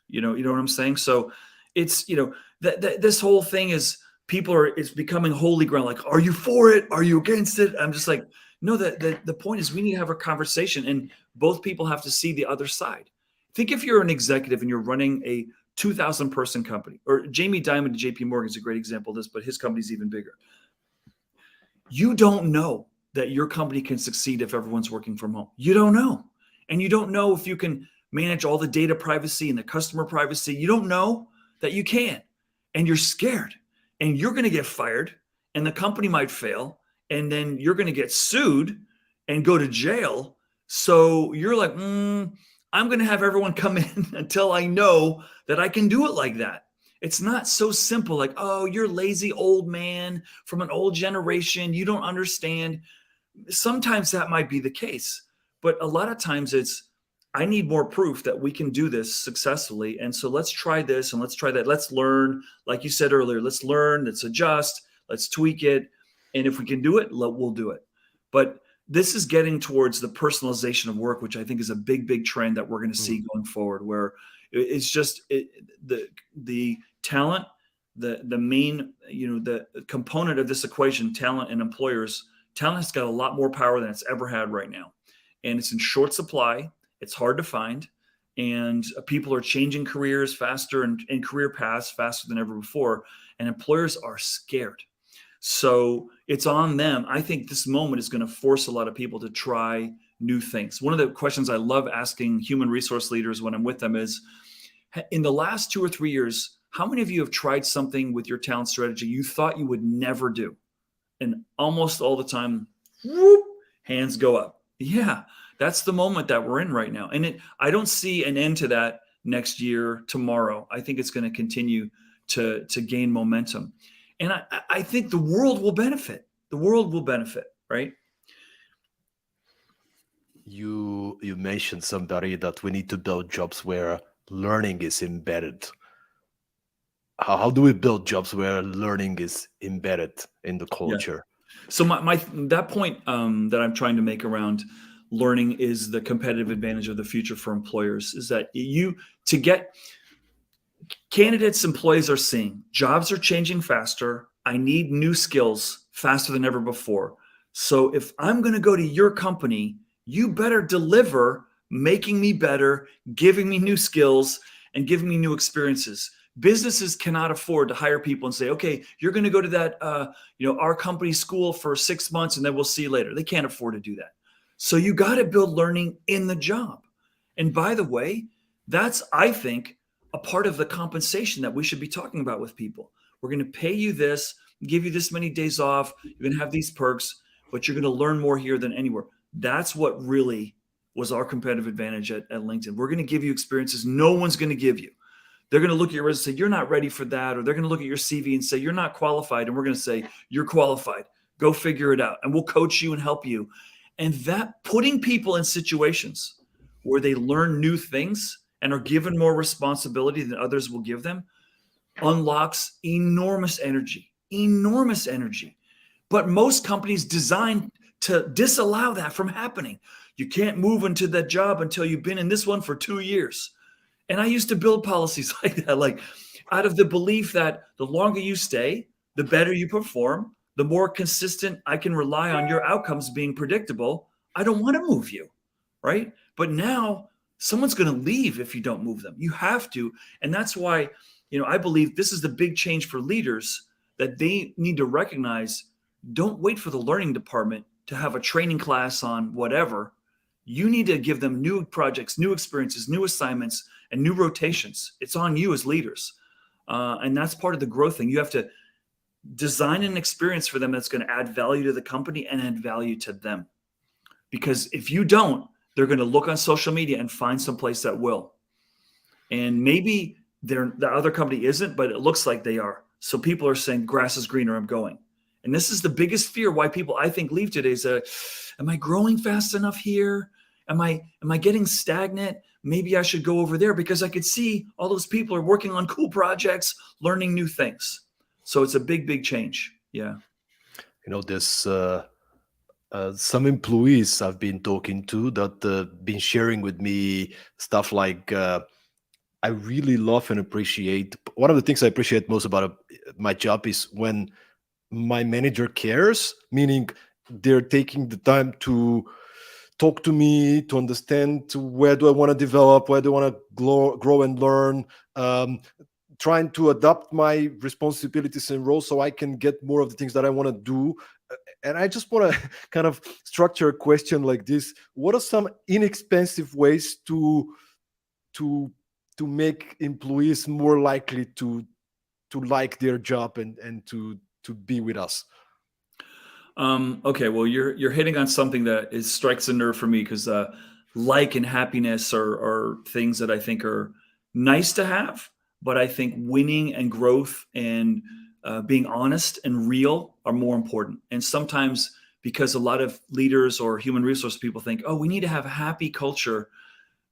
You know what I'm saying? So it's, this whole thing is, it's becoming holy ground. Like, are you for it? Are you against it? I'm just like, no, the point is we need to have a conversation, and both people have to see the other side. Think if you're an executive and you're running a 2,000 person company, or Jamie Dimon at JP Morgan is a great example of this, but his company's even bigger. You don't know that your company can succeed if everyone's working from home. You don't know. And you don't know if you can manage all the data privacy and the customer privacy. You don't know that you can. And you're scared. And you're going to get fired. And the company might fail. And then you're going to get sued and go to jail. So you're like, I'm going to have everyone come in until I know that I can do it like that. It's not so simple like, oh, you're lazy old man from an old generation. You don't understand. Sometimes that might be the case. But a lot of times it's, I need more proof that we can do this successfully. And so let's try this and let's try that. Let's learn. Like you said earlier, let's learn, let's adjust. let's tweak it. And if we can do it, we'll do it. But this is getting towards the personalization of work, which I think is a big, big trend that we're going to see going forward, where it's just the talent, the main, the component of this equation, talent and employers. Talent has got a lot more power than it's ever had right now. And it's in short supply. It's hard to find. And people are changing careers faster and career paths faster than ever before. And employers are scared. So it's on them. I think this moment is going to force a lot of people to try new things. One of the questions I love asking human resource leaders when I'm with them is, in the last 2 or 3 years, how many of you have tried something with your talent strategy you thought you would never do? And almost all the time, whoop, hands go up. Yeah, that's the moment that we're in right now. And I don't see an end to that next year, tomorrow. I think it's going to continue to gain momentum. And I think the world will benefit. The world will benefit, right? You mentioned somebody that we need to build jobs where learning is embedded. How do we build jobs where learning is embedded in the culture? Yeah. So that point that I'm trying to make around learning is the competitive advantage of the future for employers, is that to get candidates, employees are seeing jobs are changing faster. I need new skills faster than ever before. So if I'm going to go to your company, you better deliver, making me better, giving me new skills, and giving me new experiences. Businesses cannot afford to hire people and say, okay, you're going to go to that, our company school for 6 months and then we'll see you later. They can't afford to do that. So you got to build learning in the job. And by the way, that's, I think, a part of the compensation that we should be talking about with people. We're going to pay you this, give you this many days off. You're going to have these perks, but you're going to learn more here than anywhere. That's what really was our competitive advantage at LinkedIn. We're going to give you experiences no one's going to give you. They're going to look at your resume and say, you're not ready for that. Or they're going to look at your CV and say, you're not qualified. And we're going to say, you're qualified. Go figure it out. And we'll coach you and help you. And that, putting people in situations where they learn new things and are given more responsibility than others will give them, unlocks enormous energy. But most companies design to disallow that from happening. You can't move into that job until you've been in this one for 2 years. And I used to build policies like that, like out of the belief that the longer you stay, the better you perform, the more consistent I can rely on your outcomes being predictable. I don't want to move you, right? But now someone's going to leave if you don't move them. You have to. And that's why, I believe this is the big change for leaders, that they need to recognize, don't wait for the learning department to have a training class on whatever. You need to give them new projects, new experiences, new assignments, and new rotations. It's on you as leaders. And that's part of the growth thing. You have to design an experience for them that's going to add value to the company and add value to them. Because if you don't, they're going to look on social media and find some place that will. And maybe the other company isn't, but it looks like they are. So people are saying, grass is greener, I'm going. And this is the biggest fear why people, I think, leave today is, am I growing fast enough here? Am I getting stagnant? Maybe I should go over there, because I could see all those people are working on cool projects, learning new things. So it's a big, big change. Yeah. There's some employees I've been talking to that been sharing with me stuff like, I really love and appreciate. One of the things I appreciate most about my job is when my manager cares, meaning they're taking the time to talk to me, to understand where do I want to develop, where do I want to grow and learn, trying to adapt my responsibilities and roles so I can get more of the things that I want to do. And I just want to kind of structure a question like this. What are some inexpensive ways to make employees more likely to like their job and to be with us? Okay, well, you're hitting on something that strikes a nerve for me, because like and happiness are things that I think are nice to have, but I think winning and growth and being honest and real are more important. And sometimes, because a lot of leaders or human resource people think, oh, we need to have a happy culture,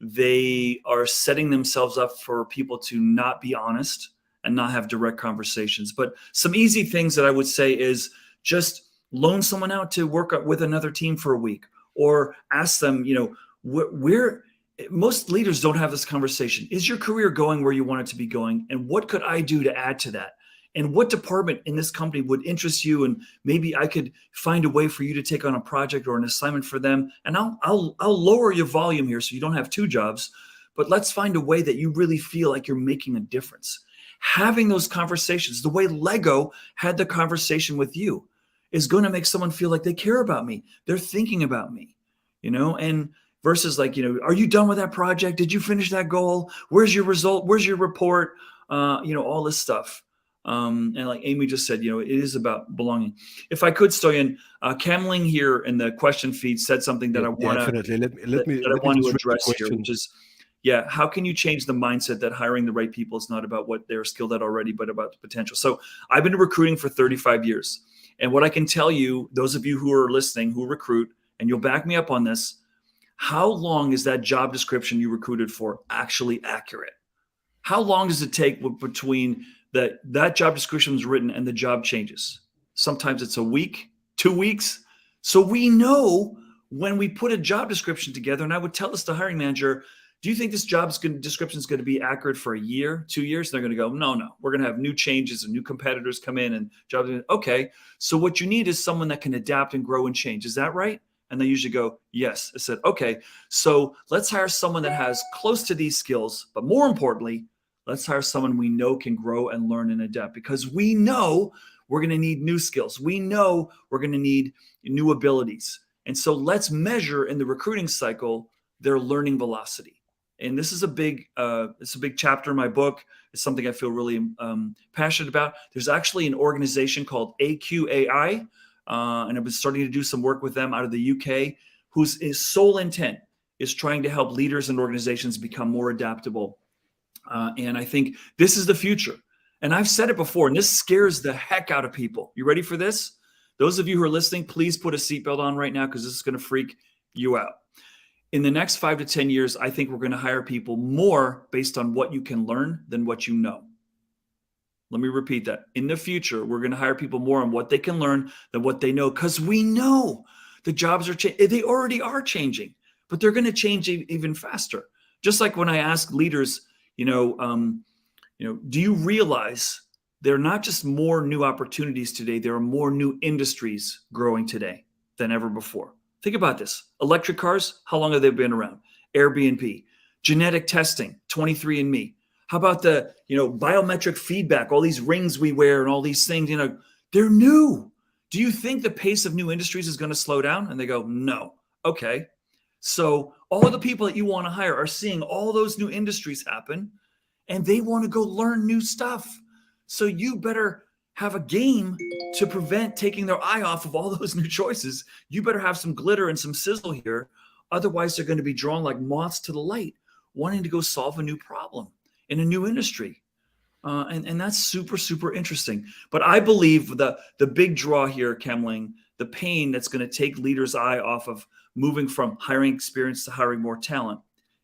they are setting themselves up for people to not be honest and not have direct conversations. But some easy things that I would say is just loan someone out to work with another team for a week, or ask them, where most leaders don't have this conversation. Is your career going where you want it to be going? And what could I do to add to that? And what department in this company would interest you? And maybe I could find a way for you to take on a project or an assignment for them. And I'll lower your volume here so you don't have two jobs, but let's find a way that you really feel like you're making a difference. Having those conversations, the way Lego had the conversation with you, is going to make someone feel like they care about me. They're thinking about me, and versus like, are you done with that project? Did you finish that goal? Where's your result? Where's your report? All this stuff. And like Amy just said, it is about belonging. If I could, Stoyan, Kamling here in the question feed said something that I want to definitely. Let me to address here, which is, how can you change the mindset that hiring the right people is not about what they're skilled at already, but about the potential? So I've been recruiting for 35 years. And what I can tell you, those of you who are listening, who recruit, and you'll back me up on this, how long is that job description you recruited for actually accurate? How long does it take between that job description is written and the job changes? Sometimes it's a week, 2 weeks. So we know when we put a job description together, and I would tell this to hiring manager, do you think this description is going to be accurate for a year, 2 years? And they're going to go, no, we're going to have new changes and new competitors come in and jobs. Okay. So what you need is someone that can adapt and grow and change. Is that right? And they usually go, yes. I said, okay, so let's hire someone that has close to these skills, but more importantly, let's hire someone we know can grow and learn and adapt, because we know we're going to need new skills. We know we're going to need new abilities. And so let's measure in the recruiting cycle their learning velocity. And this is a big chapter in my book. It's something I feel really passionate about. There's actually an organization called AQAI, and I've been starting to do some work with them out of the UK, whose sole intent is trying to help leaders and organizations become more adaptable. And I think this is the future. And I've said it before, and this scares the heck out of people. You ready for this? Those of you who are listening, please put a seatbelt on right now, because this is going to freak you out. In the next 5 to 10 years, I think we're going to hire people more based on what you can learn than what you know. Let me repeat that. In the future, we're going to hire people more on what they can learn than what they know, because we know the jobs are changing. They already are changing, but they're going to change even faster. Just like when I ask leaders, do you realize there are not just more new opportunities today, there are more new industries growing today than ever before. Think about this. Electric cars, how long have they been around? Airbnb. Genetic testing, 23andMe. How about the, biometric feedback, all these rings we wear and all these things, they're new. Do you think the pace of new industries is going to slow down? And they go, no. Okay. So all the people that you want to hire are seeing all those new industries happen, and they want to go learn new stuff. So you better have a game to prevent taking their eye off of all those new choices. You better have some glitter and some sizzle here. Otherwise, they're going to be drawn like moths to the light, wanting to go solve a new problem in a new industry. And that's super, super interesting. But I believe the big draw here, Kamling, the pain that's going to take leaders' eye off of moving from hiring experience to hiring more talent,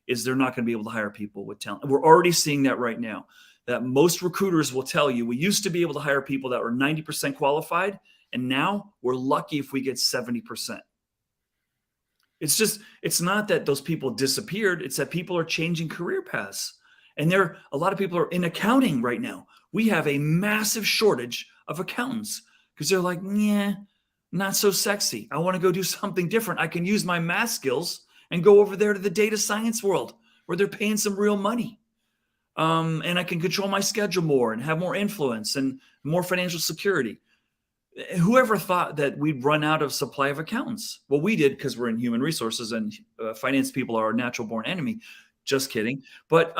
is they're not going to be able to hire people with talent. And we're already seeing that right now, that most recruiters will tell you, we used to be able to hire people that were 90% qualified, and now we're lucky if we get 70%. It's not that those people disappeared. It's that people are changing career paths. And a lot of people are in accounting right now. We have a massive shortage of accountants because they're like, yeah, not so sexy. I want to go do something different. I can use my math skills and go over there to the data science world where they're paying some real money. And I can control my schedule more and have more influence and more financial security. Whoever thought that we'd run out of supply of accountants? Well, we did, because we're in human resources, and finance people are our natural born enemy. Just kidding. But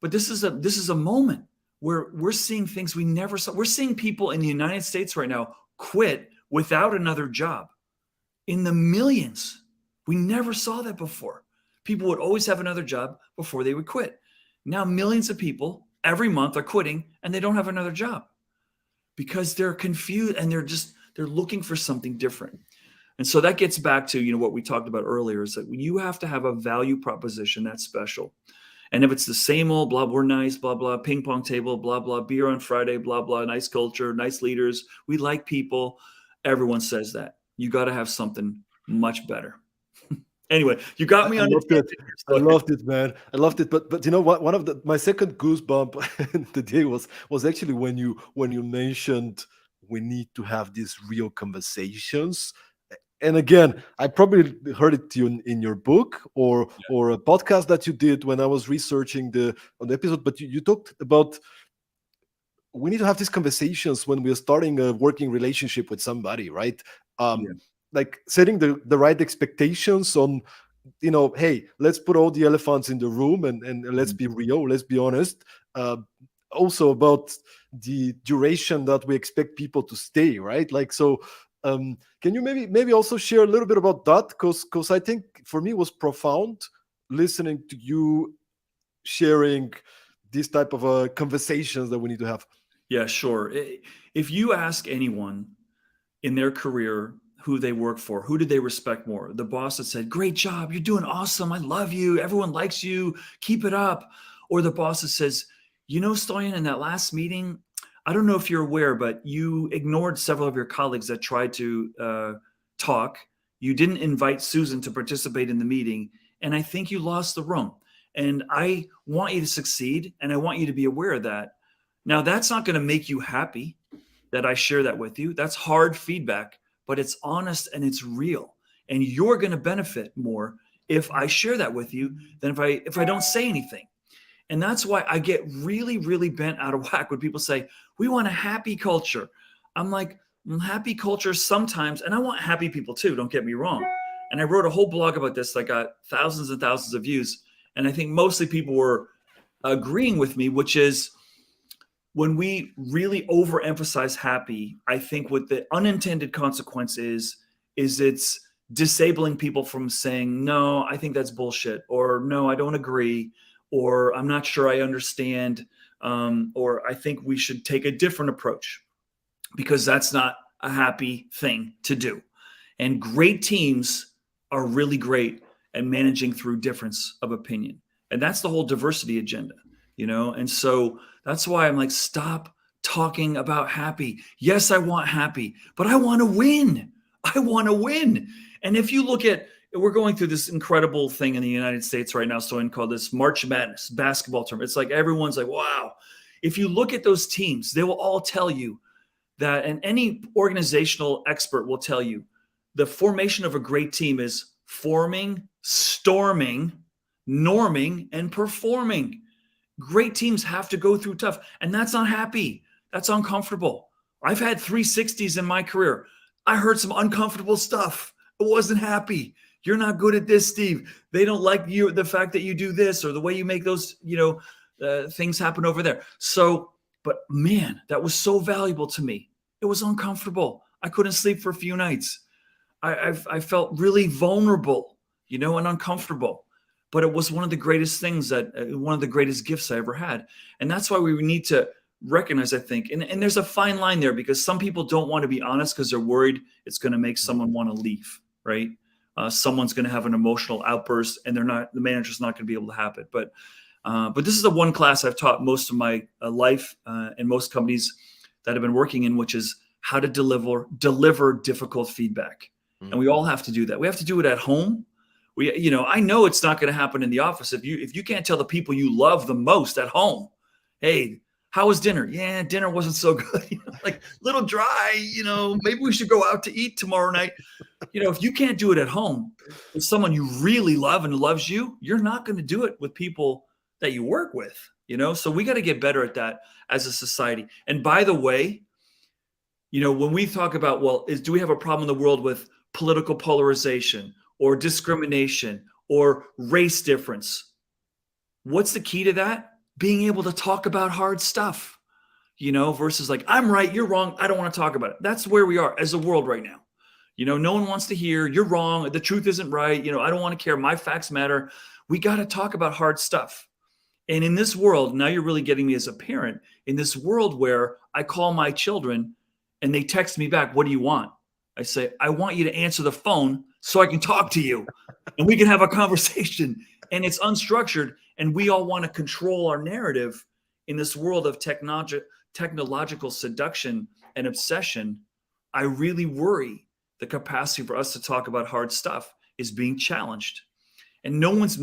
this is a moment where we're seeing things we never saw. We're seeing people in the United States right now quit without another job in the millions. We never saw that before. People would always have another job before they would quit. Now millions of people every month are quitting and they don't have another job because they're confused and they're looking for something different. And so that gets back to, what we talked about earlier, is that you have to have a value proposition that's special. And if it's the same old blah, we're nice, blah, blah, ping pong table, blah, blah, beer on Friday, blah, blah, nice culture, nice leaders, we like people. Everyone says that. You got to have something much better. Anyway, you got me I on a loved it. tangent here, I Stoyan. loved it, man. I loved it. But you know what? One of my second goosebump today was actually when you mentioned we need to have these real conversations. And again, I probably heard it in your book or a podcast that you did when I was researching the on the episode. But you talked about we need to have these conversations when we're starting a working relationship with somebody, right? Yeah. Like setting the right expectations on, hey, let's put all the elephants in the room and let's Mhm. be real, let's be honest. uh, Also about the duration that we expect people to stay, right? Like, so can you maybe also share a little bit about that? Because I think for me it was profound listening to you sharing these type of conversations that we need to have. Yeah, sure. If you ask anyone in their career who they work for, who did they respect more? The boss that said, "Great job, you're doing awesome. I love you. Everyone likes you. Keep it up." Or the boss that says, Stoyan, in that last meeting, I don't know if you're aware, but you ignored several of your colleagues that tried to talk. You didn't invite Susan to participate in the meeting, and I think you lost the room. And I want you to succeed, and I want you to be aware of that. Now, that's not going to make you happy that I share that with you. That's hard feedback, but it's honest and it's real. And you're going to benefit more if I share that with you than if I don't say anything. And that's why I get really, really bent out of whack when people say, "We want a happy culture." I'm like, happy culture sometimes, and I want happy people too, don't get me wrong. And I wrote a whole blog about this that got thousands and thousands of views. And I think mostly people were agreeing with me, which is when we really overemphasize happy, I think what the unintended consequence is it's disabling people from saying, "No, I think that's bullshit," or "No, I don't agree," or "I'm not sure I understand," or "I think we should take a different approach," because that's not a happy thing to do. And great teams are really great at managing through difference of opinion. And that's the whole diversity agenda, And so that's why I'm like, stop talking about happy. Yes, I want happy, but I want to win. I want to win. And if you look at, we're going through this incredible thing in the United States right now, called this March Madness basketball tournament. It's like everyone's like, wow. If you look at those teams, they will all tell you that, and any organizational expert will tell you, the formation of a great team is forming, storming, norming, and performing. Great teams have to go through tough, and that's not happy. That's uncomfortable. I've had 360s in my career. I heard some uncomfortable stuff. I wasn't happy. You're not good at this, Steve. They don't like you, the fact that you do this or the way you make those, things happen over there. So, but man, that was so valuable to me. It was uncomfortable. I couldn't sleep for a few nights. I felt really vulnerable, and uncomfortable. But it was one of the greatest things one of the greatest gifts I ever had. And that's why we need to recognize, I think, and there's a fine line there, because some people don't want to be honest because they're worried it's going to make someone want to leave, right? Someone's going to have an emotional outburst and the manager's not going to be able to have it. But this is the one class I've taught most of my life in most companies that I've been working in, which is how to deliver difficult feedback. And we all have to do that. We have to do it at home. I know it's not going to happen in the office. If you can't tell the people you love the most at home, "Hey, how was dinner?" "Yeah, dinner wasn't so good." Like, little dry, maybe we should go out to eat tomorrow night. If you can't do it at home with someone you really love and loves you, you're not going to do it with people that you work with, So we got to get better at that as a society. And by the way, when we talk about, do we have a problem in the world with political polarization or discrimination or race difference? What's the key to that? Being able to talk about hard stuff, versus like, "I'm right, you're wrong, I don't want to talk about it." That's where we are as a world right now. No one wants to hear, "You're wrong, the truth isn't right, I don't want to care, my facts matter." We got to talk about hard stuff. And in this world, now you're really getting me as a parent, in this world where I call my children and they text me back, "What do you want?" I say, "I want you to answer the phone so I can talk to you and we can have a conversation." And it's unstructured. And we all want to control our narrative in this world of technological seduction and obsession. I really worry the capacity for us to talk about hard stuff is being challenged. And no one's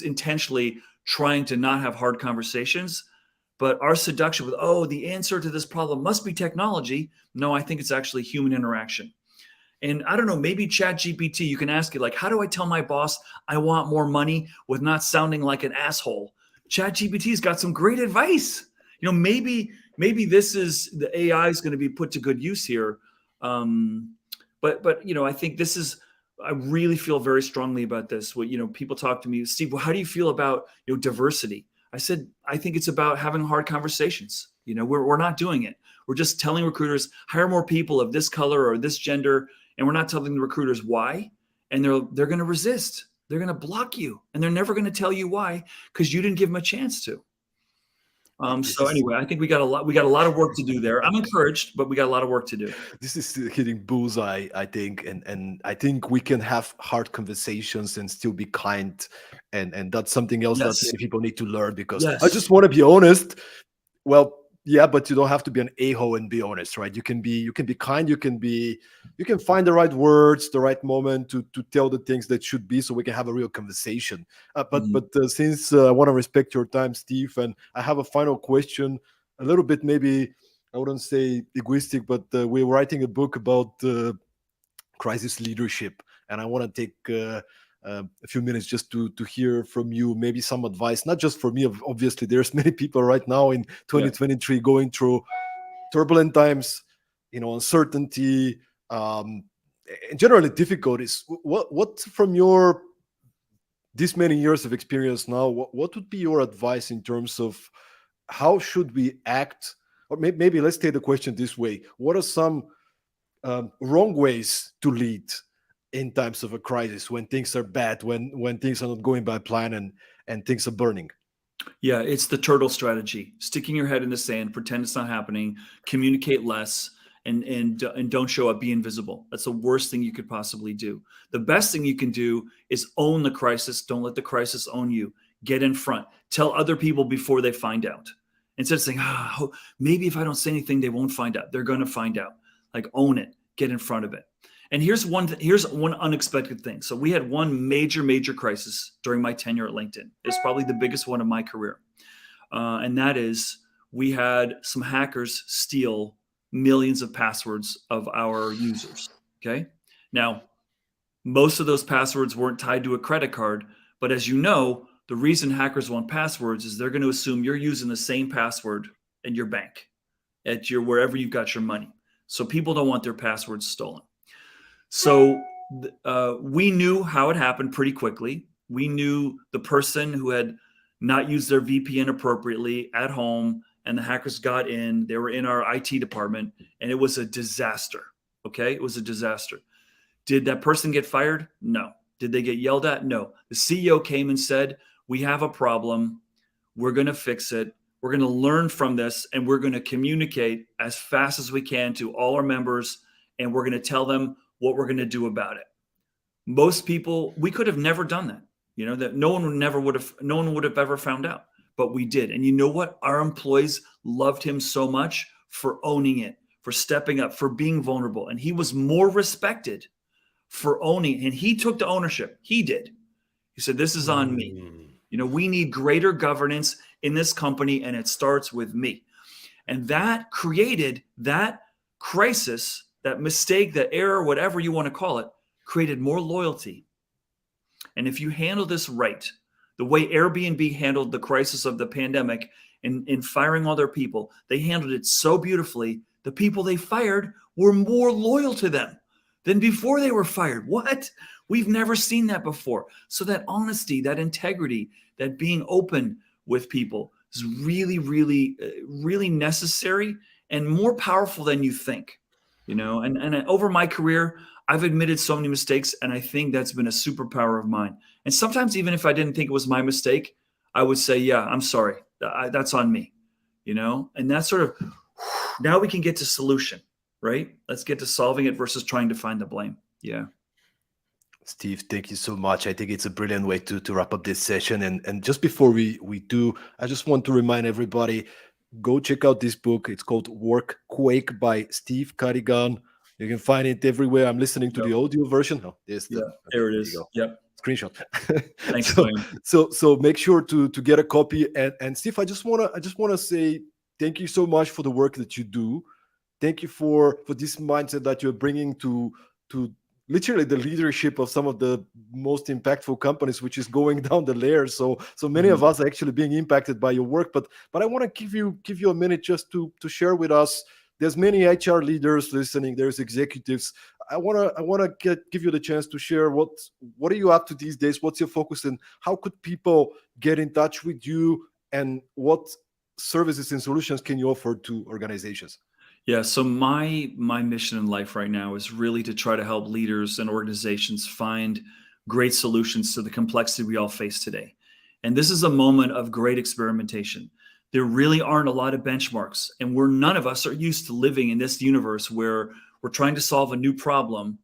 intentionally trying to not have hard conversations, but our seduction with, oh, the answer to this problem must be technology. No, I think it's actually human interaction. And I don't know, maybe ChatGPT, you can ask it like, how do I tell my boss I want more money with not sounding like an asshole? ChatGPT's got some great advice. Maybe this is the AI is going to be put to good use here. But I think this is, I really feel very strongly about this. People talk to me, Steve, well, how do you feel about diversity? I said, I think it's about having hard conversations. We're not doing it. We're just telling recruiters, hire more people of this color or this gender. And we're not telling the recruiters why. And they're going to resist. They're going to block you. And they're never going to tell you why, because you didn't give them a chance to. So anyway, I think we got a lot of work to do there. I'm encouraged, but we got a lot of work to do. This is hitting bullseye, I think, and I think we can have hard conversations and still be kind, and that's something else that many people need to learn, because I just want to be honest. Well, yeah, but you don't have to be an a-hole and be honest, right? You can be kind. You can find the right words, the right moment to tell the things that should be, so we can have a real conversation. But since I want to respect your time, Steve, and I have a final question, a little bit maybe I wouldn't say egoistic, but we're writing a book about crisis leadership, and I want to take a few minutes just to hear from you, maybe some advice, not just for me. Obviously, there's many people right now in 2023 going through turbulent times, uncertainty, and generally difficulties. What from your this many years of experience now, what would be your advice in terms of how should we act? Or maybe let's take the question this way: what are some wrong ways to lead in times of a crisis, when things are bad, when things are not going by plan, and things are burning? Yeah, it's the turtle strategy. Sticking your head in the sand, pretend it's not happening, communicate less, and don't show up, be invisible. That's the worst thing you could possibly do. The best thing you can do is own the crisis. Don't let the crisis own you. Get in front. Tell other people before they find out. Instead of saying, maybe if I don't say anything, they won't find out. They're going to find out. Like, own it. Get in front of it. And here's one unexpected thing. So we had one major crisis during my tenure at LinkedIn. It's probably the biggest one of my career. And that is, we had some hackers steal millions of passwords of our users. Okay. Now, most of those passwords weren't tied to a credit card. But as you know, the reason hackers want passwords is they're going to assume you're using the same password in your bank, at wherever you've got your money. So people don't want their passwords stolen. So we knew how it happened pretty quickly. We knew the person who had not used their VPN appropriately at home, and the hackers got in. They were in our IT department, and it was a disaster. Okay, it was a disaster. Did that person get fired? No. Did they get yelled at? No. The CEO came and said, we have a problem. We're going to fix it. We're going to learn from this, and we're going to communicate as fast as we can to all our members, and we're going to tell them what we're going to do about it. Most people, we could have never done that. That no one would have ever found out, but we did. And you know what? Our employees loved him so much for owning it, for stepping up, for being vulnerable. And he was more respected for owning, and he took the ownership. He did. He said, this is on me. We need greater governance in this company, and it starts with me. And that created that crisis, that mistake, that error, whatever you want to call it, created more loyalty. And if you handle this right, the way Airbnb handled the crisis of the pandemic in firing all their people, they handled it so beautifully. The people they fired were more loyal to them than before they were fired. What? We've never seen that before. So that honesty, that integrity, that being open with people is really, really, really necessary and more powerful than you think. And over my career, I've admitted so many mistakes, and I think that's been a superpower of mine. And sometimes, even if I didn't think it was my mistake, I would say, yeah, I'm sorry. That's on me, and that's sort of, now we can get to solution, right? Let's get to solving it versus trying to find the blame. Yeah. Steve, thank you so much. I think it's a brilliant way to wrap up this session. And just before we do, I just want to remind everybody, go check out this book. It's called Work Quake by Steve Cadigan. You can find it everywhere. I'm listening to Yep. the audio version. Oh, there's Yeah, the okay, there it there you is. go. Yep. Screenshot. Thanks, so Stoyan. so make sure to get a copy. And Steve, I just wanna say thank you so much for the work that you do. Thank you for this mindset that you're bringing to literally the leadership of some of the most impactful companies, which is going down the layers. So many of Mhm. us are actually being impacted by your work. But I want to give you a minute just to share with us. There's many HR leaders listening. There's executives. I want to give you the chance to share what are you up to these days. What's your focus, and how could people get in touch with you, and what services and solutions can you offer to organizations? Yeah, so my mission in life right now is really to try to help leaders and organizations find great solutions to the complexity we all face today. And this is a moment of great experimentation. There really aren't a lot of benchmarks, and none of us are used to living in this universe where we're trying to solve a new problem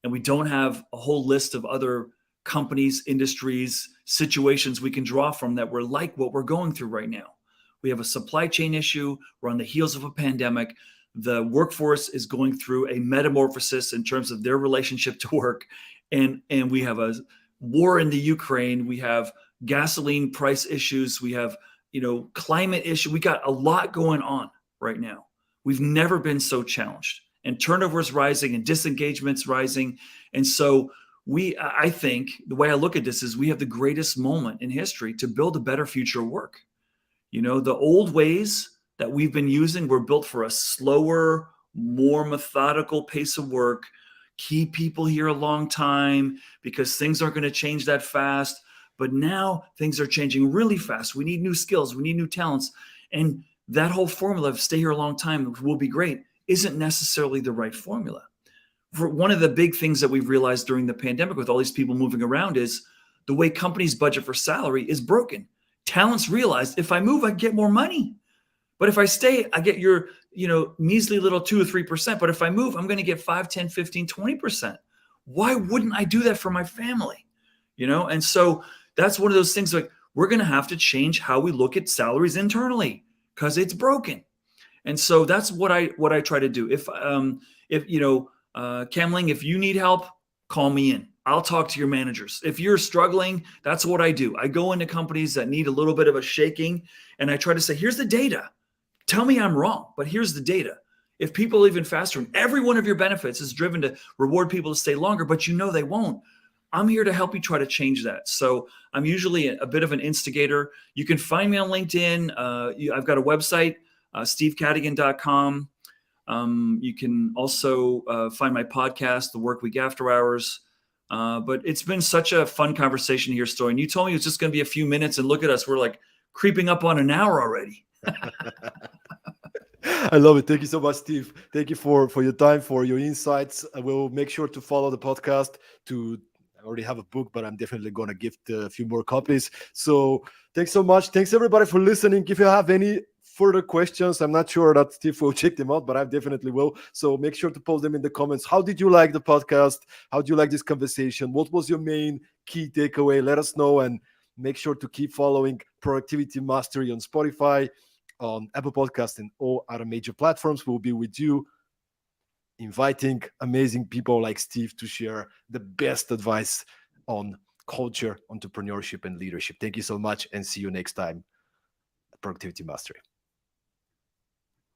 and we don't have a whole list of other companies, industries, situations we can draw from that were like what we're going through right now. We have a supply chain issue, we're on the heels of a pandemic, the workforce is going through a metamorphosis in terms of their relationship to work, and we have a war in the Ukraine, we have gasoline price issues, we have climate issue. We got a lot going on right now. We've never been so challenged, and turnover is rising and disengagement's rising. And so I think the way I look at this is we have the greatest moment in history to build a better future of work. The old ways that we've been using were built for a slower, more methodical pace of work, keep people here a long time because things aren't going to change that fast. But now things are changing really fast. We need new skills, we need new talents. And that whole formula of stay here a long time will be great isn't necessarily the right formula. For one of the big things that we've realized during the pandemic with all these people moving around is the way companies budget for salary is broken. Talents realized if I move, I get more money. But if I stay, I get your, measly little 2 or 3%. But if I move, I'm going to get 5, 10, 15, 20%. Why wouldn't I do that for my family? And so that's one of those things like we're going to have to change how we look at salaries internally because it's broken. And so that's what I try to do. If Camling, if you need help, call me in. I'll talk to your managers. If you're struggling, that's what I do. I go into companies that need a little bit of a shaking, and I try to say, here's the data. Tell me I'm wrong, but here's the data. If people leave faster, and every one of your benefits is driven to reward people to stay longer, but they won't, I'm here to help you try to change that. So I'm usually a bit of an instigator. You can find me on LinkedIn. I've got a website, stevecadigan.com. You can also find my podcast, The Work Week After Hours. But it's been such a fun conversation here, Stoyan. You told me it's just going to be a few minutes, and look at us. We're like creeping up on an hour already. I love it. Thank you so much, Steve. Thank you for your time, for your insights. I will make sure to follow the podcast. I already have a book, but I'm definitely going to gift a few more copies. So thanks so much. Thanks everybody for listening. If you have any further questions, I'm not sure that Steve will check them out, but I definitely will. So make sure to post them in the comments. How did you like the podcast? How do you like this conversation? What was your main key takeaway? Let us know, and make sure to keep following Productivity Mastery on Spotify, on Apple Podcasts, and all other major platforms. We'll be with you, inviting amazing people like Steve to share the best advice on culture, entrepreneurship, and leadership. Thank you so much, and see you next time at Productivity Mastery.